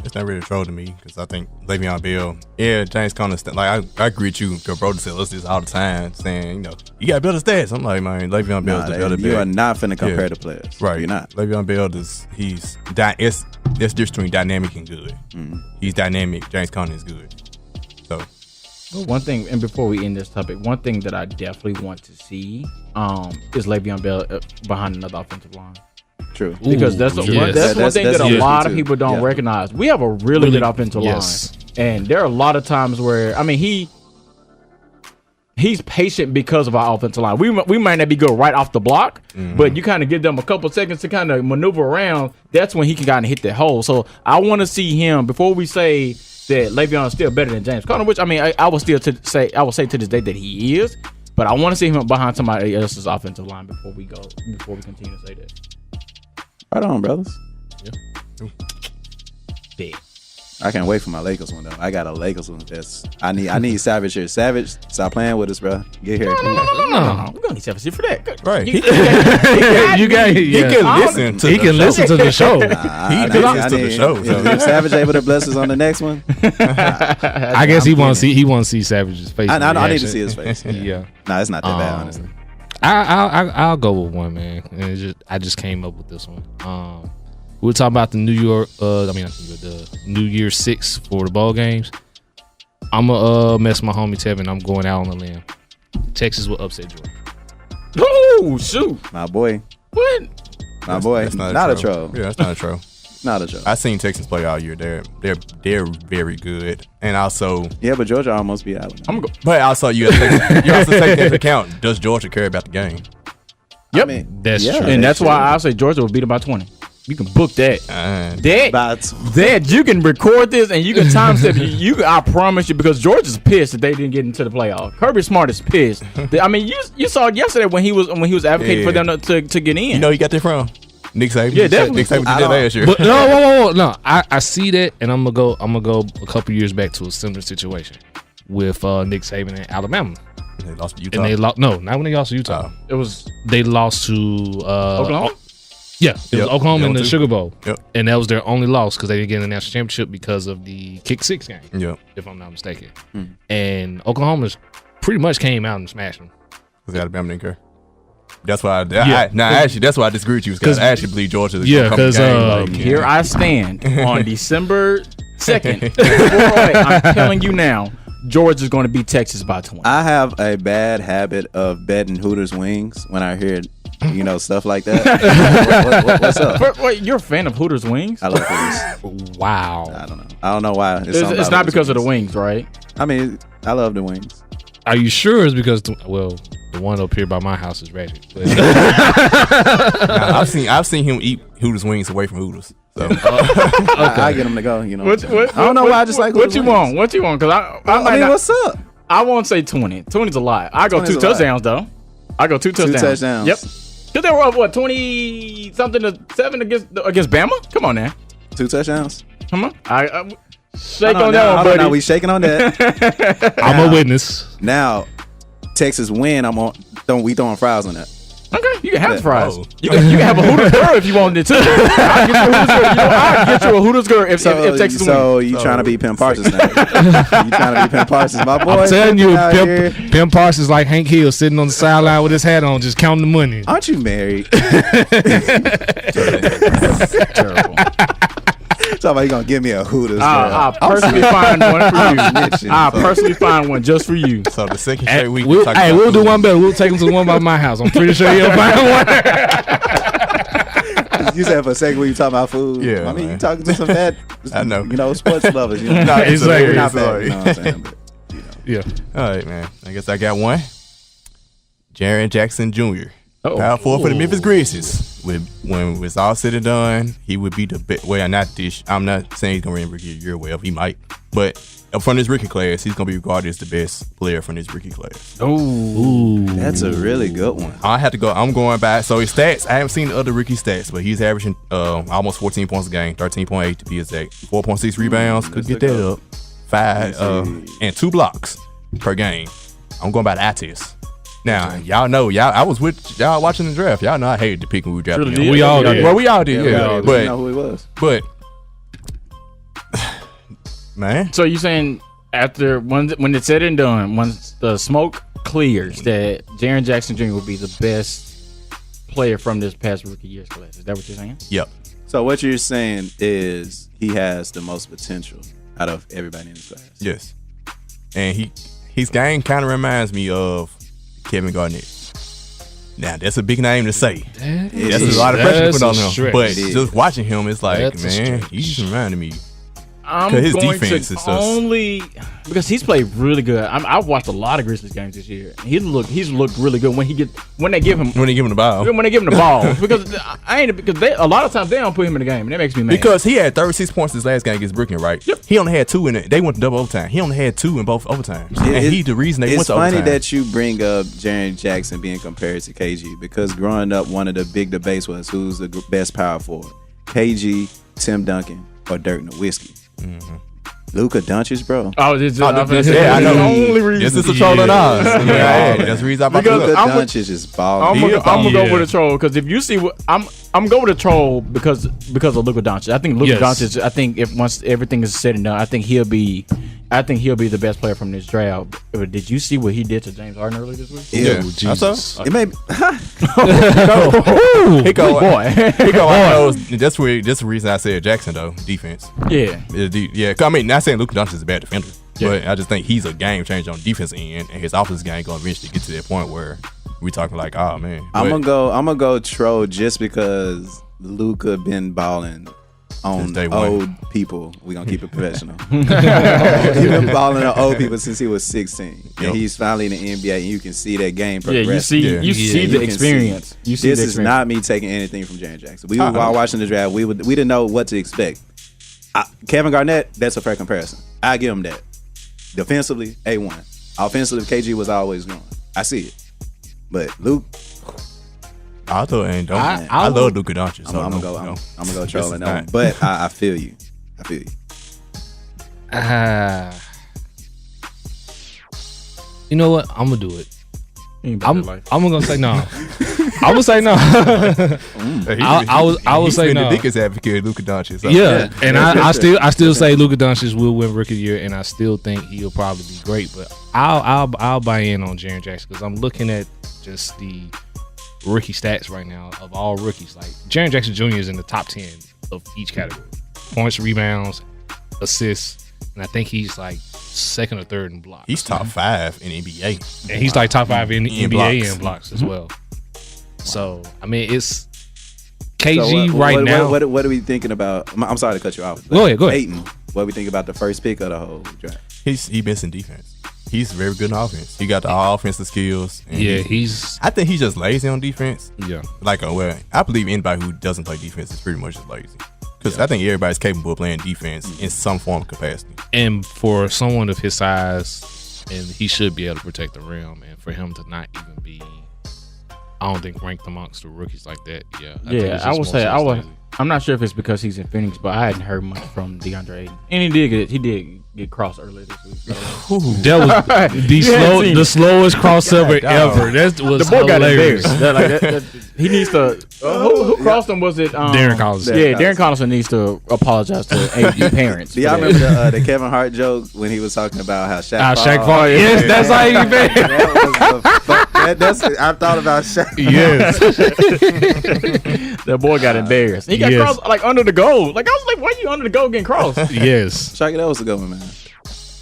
It's not really a troll to me because I think Le'Veon Bell, James Conner, I agree with you. Bro tells us this all the time, saying you got better stats. I'm like, man, Le'Veon Bell's the better. You are not finna compare the players, right? You're not. Le'Veon Bell he's there's difference between dynamic and good. Mm-hmm. He's dynamic. James Conner is good. So one thing, and before we end this topic, one thing that I definitely want to see is Le'Veon Bell behind another offensive line. True. Because that's one thing that a lot of people don't recognize. We have a really good offensive line. And there are a lot of times where, he's patient because of our offensive line. We might not be good right off the block, but you kind of give them a couple seconds to kind of maneuver around. That's when he can kind of hit that hole. So I want to see him, before we say that Le'Veon is still better than James Conner, which I will still say to this day that he is, but I want to see him behind somebody else's offensive line before we continue to say that. Right on, brothers. Yeah. Big. I can't wait for my Lakers one though. I got a Lakers one. I need Savage here. Savage, stop playing with us, bro. Get here. No. We're gonna need Savage here for that. Right. He can listen to the show. He listens to the show. So. If Savage able to bless us on the next one, I guess he want to see Savage's face. I need to see his face. Yeah. Nah, it's not that bad, honestly. I'll go with one, man. And I just came up with this one. We were talking about the New Year's 6 for the ball games. I'm gonna mess my homie Tevin. I'm going out on a limb. Texas will upset Georgia. Oh shoot, my boy. What? My boy. That's not a troll. Yeah, that's not a troll. Not a troll. I've seen Texans play all year. They're very good, and also but Georgia almost beat Alabama. But also you also take that into account. Does Georgia care about the game? Yep, that's true, and that's why I say Georgia will beat them by 20. You can book that. That you can record this and you can timestamp it. I promise you, because Georgia's pissed that they didn't get into the playoff. Kirby Smart is pissed. You saw it yesterday when he was advocating for them to get in. You know, you got that from Nick Saban. Yeah, definitely. Nick Saban did that last year. But no. I see that, and I'm gonna go a couple years back to a similar situation with Nick Saban and Alabama. They lost to Utah. And not when they lost to Utah. It was they lost to Oklahoma. Yeah, it was Oklahoma in the Sugar Bowl. Yep. And that was their only loss because they didn't get the national championship because of the kick six game. Yep. If I'm not mistaken. And Oklahoma pretty much came out and smashed them. Because Alabama didn't care. That's why actually that's why I disagree with you because I actually believe Georgia. Because here I stand on December 2nd. I'm telling you now, Georgia's going to beat Texas by 20. I have a bad habit of betting Hooters wings when I hear, stuff like that. What's up? Wait, you're a fan of Hooters wings? I love Hooters. Wow. I don't know why. It's not because of the wings, right? I mean, I love the wings. Are you sure it's because the one up here by my house is ready? I've seen him eat Hooters wings away from Hooters. So I get him to go. I don't know why I just like Hooters wings. What you want? Because what's up? I won't say 20. 20's a lie. I go 2 touchdowns though. I go 2 touchdowns. 2 touchdowns. Yep. Because they were up 20 something to 7 against Bama. Come on now. 2 touchdowns. Come on. I shake on that one, buddy. No, we shaking on that. I'm a witness. Now, Texas win. We throwing fries on that. Okay, you can have the fries. Oh. You can have a Hooters girl if you wanted to. I'll get you a Hooters girl if Texas wins. So you trying to be Pimp Parsons now? You trying to be Pimp Parsons, my boy? I'm telling you, Pimp Parsons like Hank Hill sitting on the sideline with his hat on, just counting the money. Aren't you married? Terrible. Talking about you gonna give me a Hooters. I'll personally find one for you. I'll personally find one just for you. So the second straight week, we'll do one better. We'll take them to the one by my house. I'm pretty sure you'll find one. You said for a second when you talking about food. Yeah, I mean, man. you talking to some fat, I know. sports lovers. No, exactly. Not fat, you know what I'm saying? But, Yeah. All right, man. I guess I got one. Jaren Jackson Jr. Power forward for the Memphis Grizzlies. When it's all said and done, he would be the best. Well, I'm not saying he's gonna win rookie of the year. Well, he might, but from his rookie class, he's gonna be regarded as the best player from his rookie class. Oh, that's a really good one. I have to go. I'm going back. So his stats, I haven't seen the other rookie stats, but he's averaging almost 14 points a game, 13.8 to be exact, 4.6 rebounds. Could get that up. 5 and 2 blocks per game. I'm going by the eye test. Now, y'all know, I was with y'all watching the draft. Y'all know I hated the pick when we drafted him. We all did. Well, we all did, yeah. But you know who he was. But, man. So you saying after when it's said and done, once the smoke clears, that Jaren Jackson Jr. will be the best player from this past rookie year's class? Is that what you're saying? Yep. So what you're saying is he has the most potential out of everybody in his class. Yes. And his game kind of reminds me of Kevin Garnett. Now, that's a big name to say. That's a lot of pressure to put on him. But just watching him, it's like, man, he's reminding me. Because his defense is only because he's played really good. I've watched a lot of Grizzlies games this year. He's looked really good when they give him the ball. When they give him the ball, because a lot of times they don't put him in the game, and that makes me mad. Because he had 36 points his last game against Brooklyn, right? Yep. He only had 2 in it. They went to double overtime. He only had 2 in both overtimes, and he's the reason they went to overtime. It's funny that you bring up Jaren Jackson being compared to KG, because growing up, one of the big debates was who's the best power forward, KG, Tim Duncan, or Dirk Nowitzki. Mm-hmm. Luka Doncic, bro. I know. The only reason. This is a troll on us. That's the reason I'm Luka Doncic is balling. I'm gonna go with a troll because if you see what I'm going with a troll because of Luka Doncic. I think Luka Doncic. I think if once everything is said and done, I think he'll be the best player from this draft. But did you see what he did to James Harden earlier this week? Yeah, Jesus. It may be. He go. That's the reason I said Jackson though. Defense. Yeah. Yeah. I mean, not saying Luka Doncic is a bad defender, but I just think he's a game changer on the defense end, and his offensive game going to eventually get to that point where we talking like, oh man. I'm gonna go troll just because Luka been balling on old people. We gonna keep it professional. He's been balling on old people since he was 16, and he's finally in the NBA, and you can see that game progress. You see the experience. This is not me taking anything from Jaren Jackson. While watching the draft, we didn't know what to expect. Kevin Garnett, that's a fair comparison. I give him that. Defensively, A1. Offensively, KG was always growing. I see it. But Luke, I love Luka Doncic. So I'm gonna go trolling that one. But I feel you. You know what? I'm gonna do it. I'm gonna say no. I would say no. I would say no. The biggest advocate of Luka Doncic. So. Yeah, and I still say Luka Doncic will win Rookie of the Year, and I still think he'll probably be great. But I'll buy in on Jaren Jackson because I'm looking at just the rookie stats right now of all rookies. Like Jaren Jackson Jr. is in the top 10 of each category: points, rebounds, assists, and I think he's like second or third in blocks. He's top 5 in NBA, and he's like top 5 in NBA blocks. and blocks as well. So I mean, it's KG now. What are we thinking about? I'm sorry to cut you off. Go ahead. Ayton, what do we think about the first pick of the whole draft? He missing defense. He's very good in offense. He got the offensive skills. And I think he's just lazy on defense. Yeah. Like, I believe anybody who doesn't play defense is pretty much just lazy. Because I think everybody's capable of playing defense in some form of capacity. And for someone of his size, and he should be able to protect the rim, and for him to not even be, I don't think, ranked amongst the rookies like that. I would say I'm not sure if it's because he's in Phoenix, but I hadn't heard much from DeAndre Ayton, and he did get crossed earlier this week. So. That was the slowest crossover ever. That was the boy hilarious. got embarrassed. He needs to. Who crossed him? Was it Darren Collison? Yeah, Darren Collison needs to apologize to Ayton's parents. Do y'all remember the Kevin Hart joke when he was talking about how Shaq fall? Yes, that's how he I thought about Shaq. Yes. That boy got embarrassed. He got crossed like under the goal. Like I was like, why are you under the goal getting crossed? Yes. Shaq, that was a good one, man.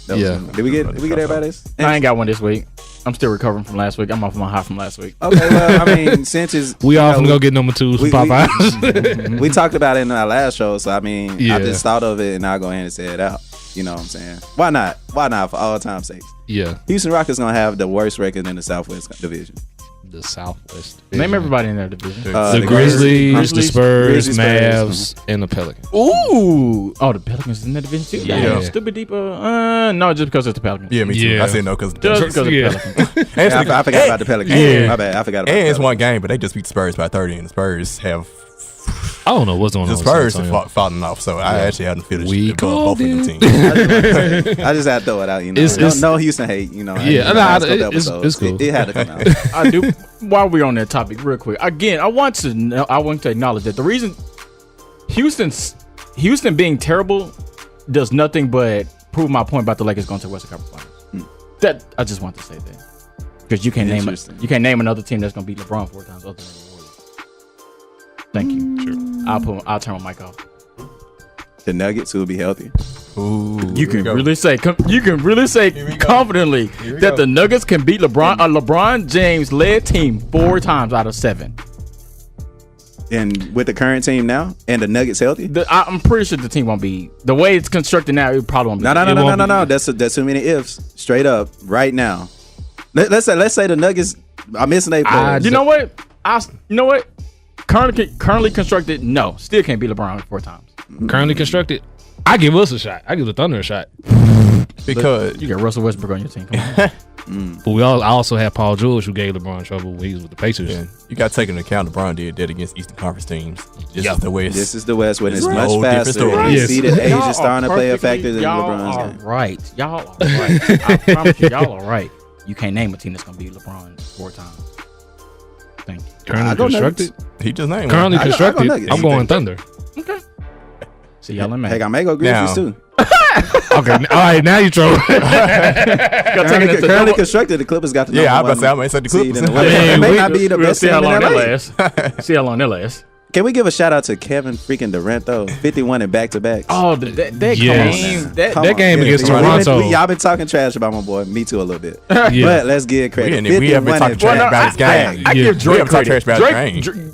Did we get everybody's? I ain't got one this week. I'm still recovering from last week. I'm off my high from last week. Okay, well, I mean, since we all gonna go get number 2s from Popeyes. We talked about it in our last show, so I mean, I just thought of it and I'll go ahead and say it out. You know what I'm saying? Why not? Why not? For all time's sake. Yeah. Houston Rockets gonna have the worst record in the Southwest Division. The Southwest Division. Name everybody in their division. The Grizzlies, the Spurs, Mavs, and the Pelicans. Ooh. Oh, the Pelicans in that division too? Yeah. Stupid deeper. No, just because it's the Pelicans. Yeah, me too. Yeah. I said no because of the Pelicans. I forgot about the Pelicans. Yeah. My bad. I forgot about and it's one game, but they just beat the Spurs by 30, and the Spurs have... I don't know what's going on. The Spurs have fallen off, so I actually haven't finished both of them teams. I just had to throw it out, you know. No Houston hate, you know. It's cool. It had to come out. I do. While we're on that topic, real quick, again, I want to acknowledge that the reason Houston being terrible does nothing but prove my point about the Lakers going to the Western Conference Finals. That I just want to say that because you can't name another team that's going to beat LeBron 4 times other than the Warriors. Thank you. Sure. I'll turn my mic off. The Nuggets will be healthy. Ooh, you can really say confidently that the Nuggets can beat a LeBron James led team 4 times out of 7. And with the current team now, and the Nuggets healthy, I'm pretty sure the team won't be the way it's constructed now. It probably won't be. No. That's too many ifs. Straight up, right now. Let's say the Nuggets are missing a player. You know what? Currently constructed, no. Still can't beat LeBron 4 times. Currently constructed, I give us a shot. I give the Thunder a shot. Because you got Russell Westbrook on your team. Come on. But I also have Paul George, who gave LeBron trouble when he was with the Pacers. Yeah. You got to take into account LeBron did that against Eastern Conference teams. This is the West when it's much faster. Yes. Seeded age is starting to play a factor than LeBron's game. Right. Y'all are right. I promise you, y'all are right. You can't name a team that's going to beat LeBron 4 times. Thank you. Currently constructed. He just named currently constructed. I'm going Thunder. Okay. See y'all in May. Hey, I may go Grizzlies too. Okay. All right. Now you trolling. Currently constructed. The Clippers got the number I was about to say I might say the Clippers. It may not be the best team in LA. See how long that lasts. Can we give a shout out to Kevin freaking Durant though? 51 in back-to-backs. Oh, that game. That game against Toronto. Y'all been talking trash about my boy. Me too a little bit. But let's give credit. We have been talking trash about his game. I give Drake credit.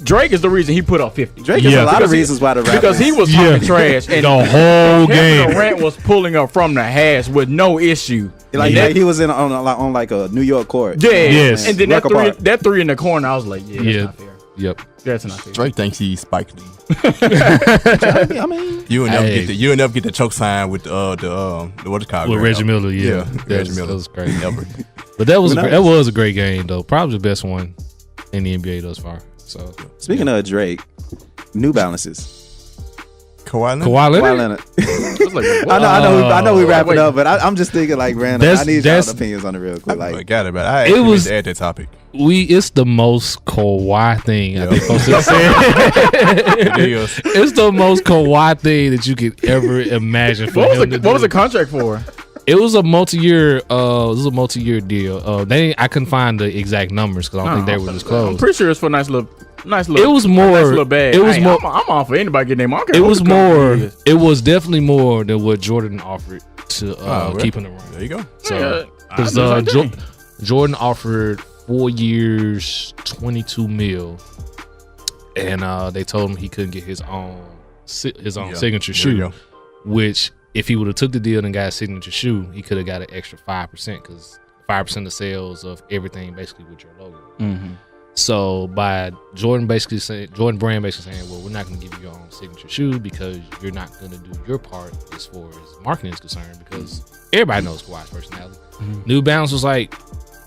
Drake is the reason he put up 50. Drake is a lot of reasons why the Raptors. Because he was talking trash and the whole game. Durant was pulling up from the hash with no issue. Like he was on like a New York court. Yeah. Yes. And then that three in the corner, I was like, that's not fair. Yep. That's not fair. Drake thinks he's Spike Lee. I mean, you would never get the choke sign with the what is it called? With Reggie Miller, yeah. Reggie Miller. That was great. But that was a great game though. Probably the best one in the NBA thus far. So speaking of Drake, New Balances. Kawhi Leonard. like, I know we wrapping up, but I'm just thinking like, random. I need y'all's opinions on it real quick. Like, got it, but I actually to add that topic. It's the most Kawhi thing I think folks have said. It's the most Kawhi thing that you could ever imagine. What was the contract for? It was a multi-year. Deal. I couldn't find the exact numbers because I don't think they were disclosed. I'm pretty sure it's for a nice little. It was more. Nice little bag. It was more. I'm all for anybody getting their market. It was more. It was definitely more than what Jordan offered to keep in the run. There you go. So because Jordan offered 4 years, $22 million, and they told him he couldn't get his own signature shoe, which if he would have took the deal and got a signature shoe, he could have got an extra 5% because 5% of sales of everything basically with your logo. Mm-hmm. So by Jordan Brand basically saying, well, we're not going to give you your own signature shoe because you're not going to do your part as far as marketing is concerned because everybody knows Kawhi's personality. Mm-hmm. New Balance was like,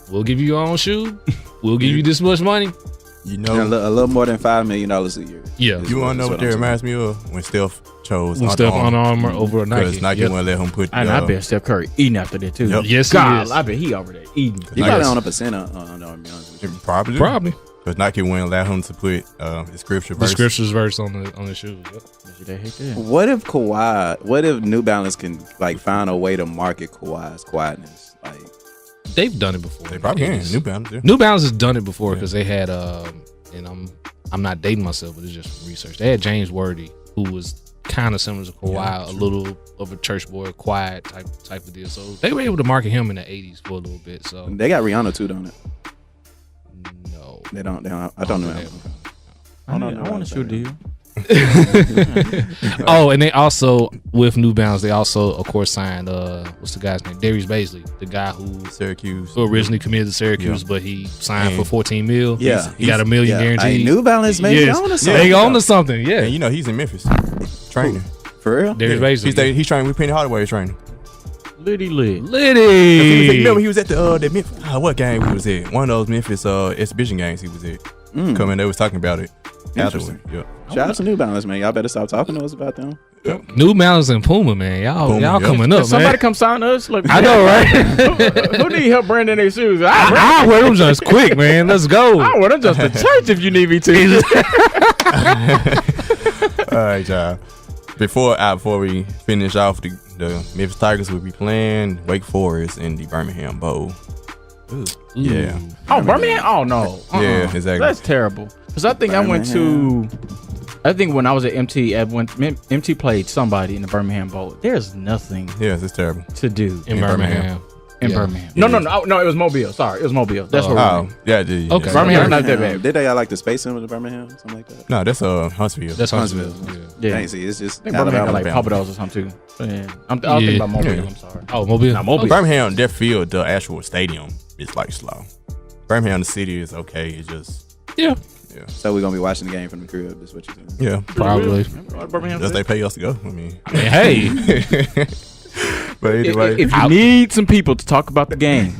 we'll give you your own shoe. We'll give you this much money. You know, a little more than $5 million a year. Yeah. You want to know what that reminds me of? When Steph chose Under Armour over Nike. Because Nike wouldn't let him put. And I bet Steph Curry eating after that too. Yep. Yes, God, he is. I bet he over there eating. He probably on a percent on Armour. Probably. Because Nike wouldn't allow him to put the scriptures verse on the shoes. Yep. What if New Balance can like find a way to market Kawhi's quietness? Like they've done it before. They probably can. New Balance. Yeah. New Balance has done it before because they had and I'm not dating myself, but it's just research. They had James Worthy, who was kind of similar to Kawhi, a little of a church boy, quiet type of deal. So they were able to market him in the 80s for a little bit. So they got Rihanna too, don't it? No, they don't. I don't know. I want to shoot a deal. Oh, and they also with New Balance, they also of course signed what's the guy's name? Darius Baisley, the guy who originally committed to Syracuse, but he signed for $14 million. Yeah, he got $1 million guaranteed. New Balance maybe on to something. They on to something. Yeah, and you know he's in Memphis training for real. Darius Baisley. He's training with Penny Hardaway. Training. Liddy. Remember he was at the Memphis. What game he was at? One of those Memphis exhibition games he was at. Coming, they was talking about it. Interesting. Shout out to New Balance, man. Y'all better stop talking to us about them. Yep. New Balance and Puma, man. Y'all coming up, man. Somebody come sign us. Look, I know, right? who need help branding their shoes? I wear them just quick, man. Let's go. I wear them just to church if you need me to. All right, y'all. Before we finish off, the Memphis Tigers will be playing Wake Forest in the Birmingham Bowl. Ooh. Yeah. Oh, Birmingham? Oh, no. Yeah, exactly. That's terrible. Because I think I think when I was at MT, when MT played somebody in the Birmingham Bowl, there's nothing it's terrible to do in Birmingham. Birmingham. No, it was Mobile. Sorry, it was Mobile. That's what yeah. Okay. Birmingham's not that bad. Did they like the Space Center in Birmingham? Something like that? No, that's Huntsville. That's Huntsville. Yeah. Dang, see, it's just Birmingham got like Papados or something too. I'm thinking about Mobile. I'm sorry. Oh, Mobile. No, Mobile. Birmingham, their field, the actual stadium is like slow. Birmingham, the city is okay. It's just yeah. So we're gonna be watching the game from the crib. That's what you're saying. Yeah, probably. Does they pay us to go? I mean, hey. But anyway, if you need some people to talk about the game,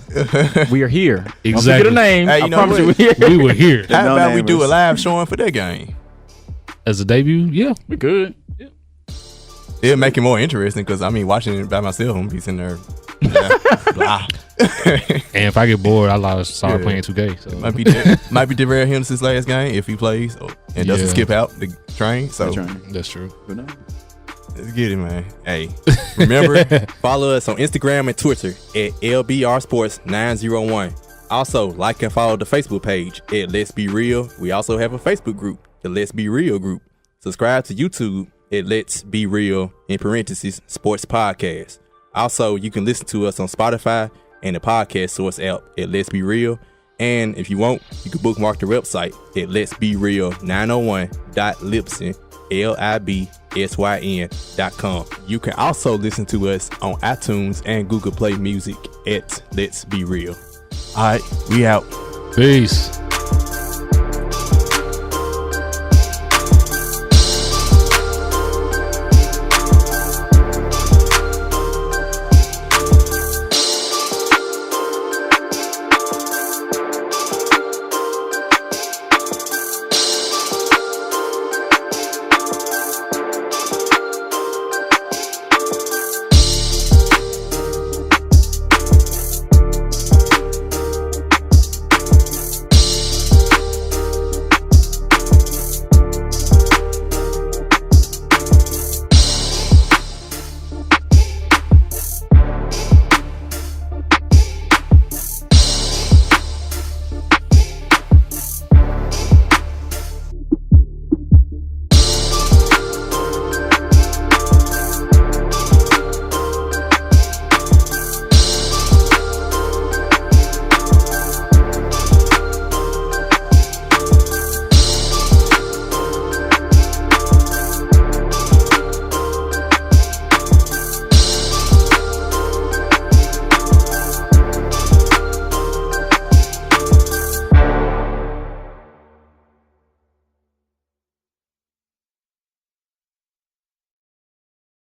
we are here. Exactly. Once we get a name, hey, I promise you we were here. How about we do a live showing for that game as a debut? Yeah, we could. Yeah. It'll make it more interesting because watching it by myself, I'm be sitting there. Blah. And if I get bored, I'll start playing 2K. So it might be Darrell Henderson's last game if he plays and doesn't skip out the train. So that's true. Let's get it, man. Hey, remember, follow us on Instagram and Twitter at LBR Sports 901. Also, like and follow the Facebook page at Let's Be Real. We also have a Facebook group, the Let's Be Real group. Subscribe to YouTube at Let's Be Real (Sports Podcast). Also, you can listen to us on Spotify and the podcast source app at Let's Be Real. And if you want, you can bookmark the website at letsbereal901.libsyn, LIBSYN.com. You can also listen to us on iTunes and Google Play Music at Let's Be Real. All right, we out. Peace.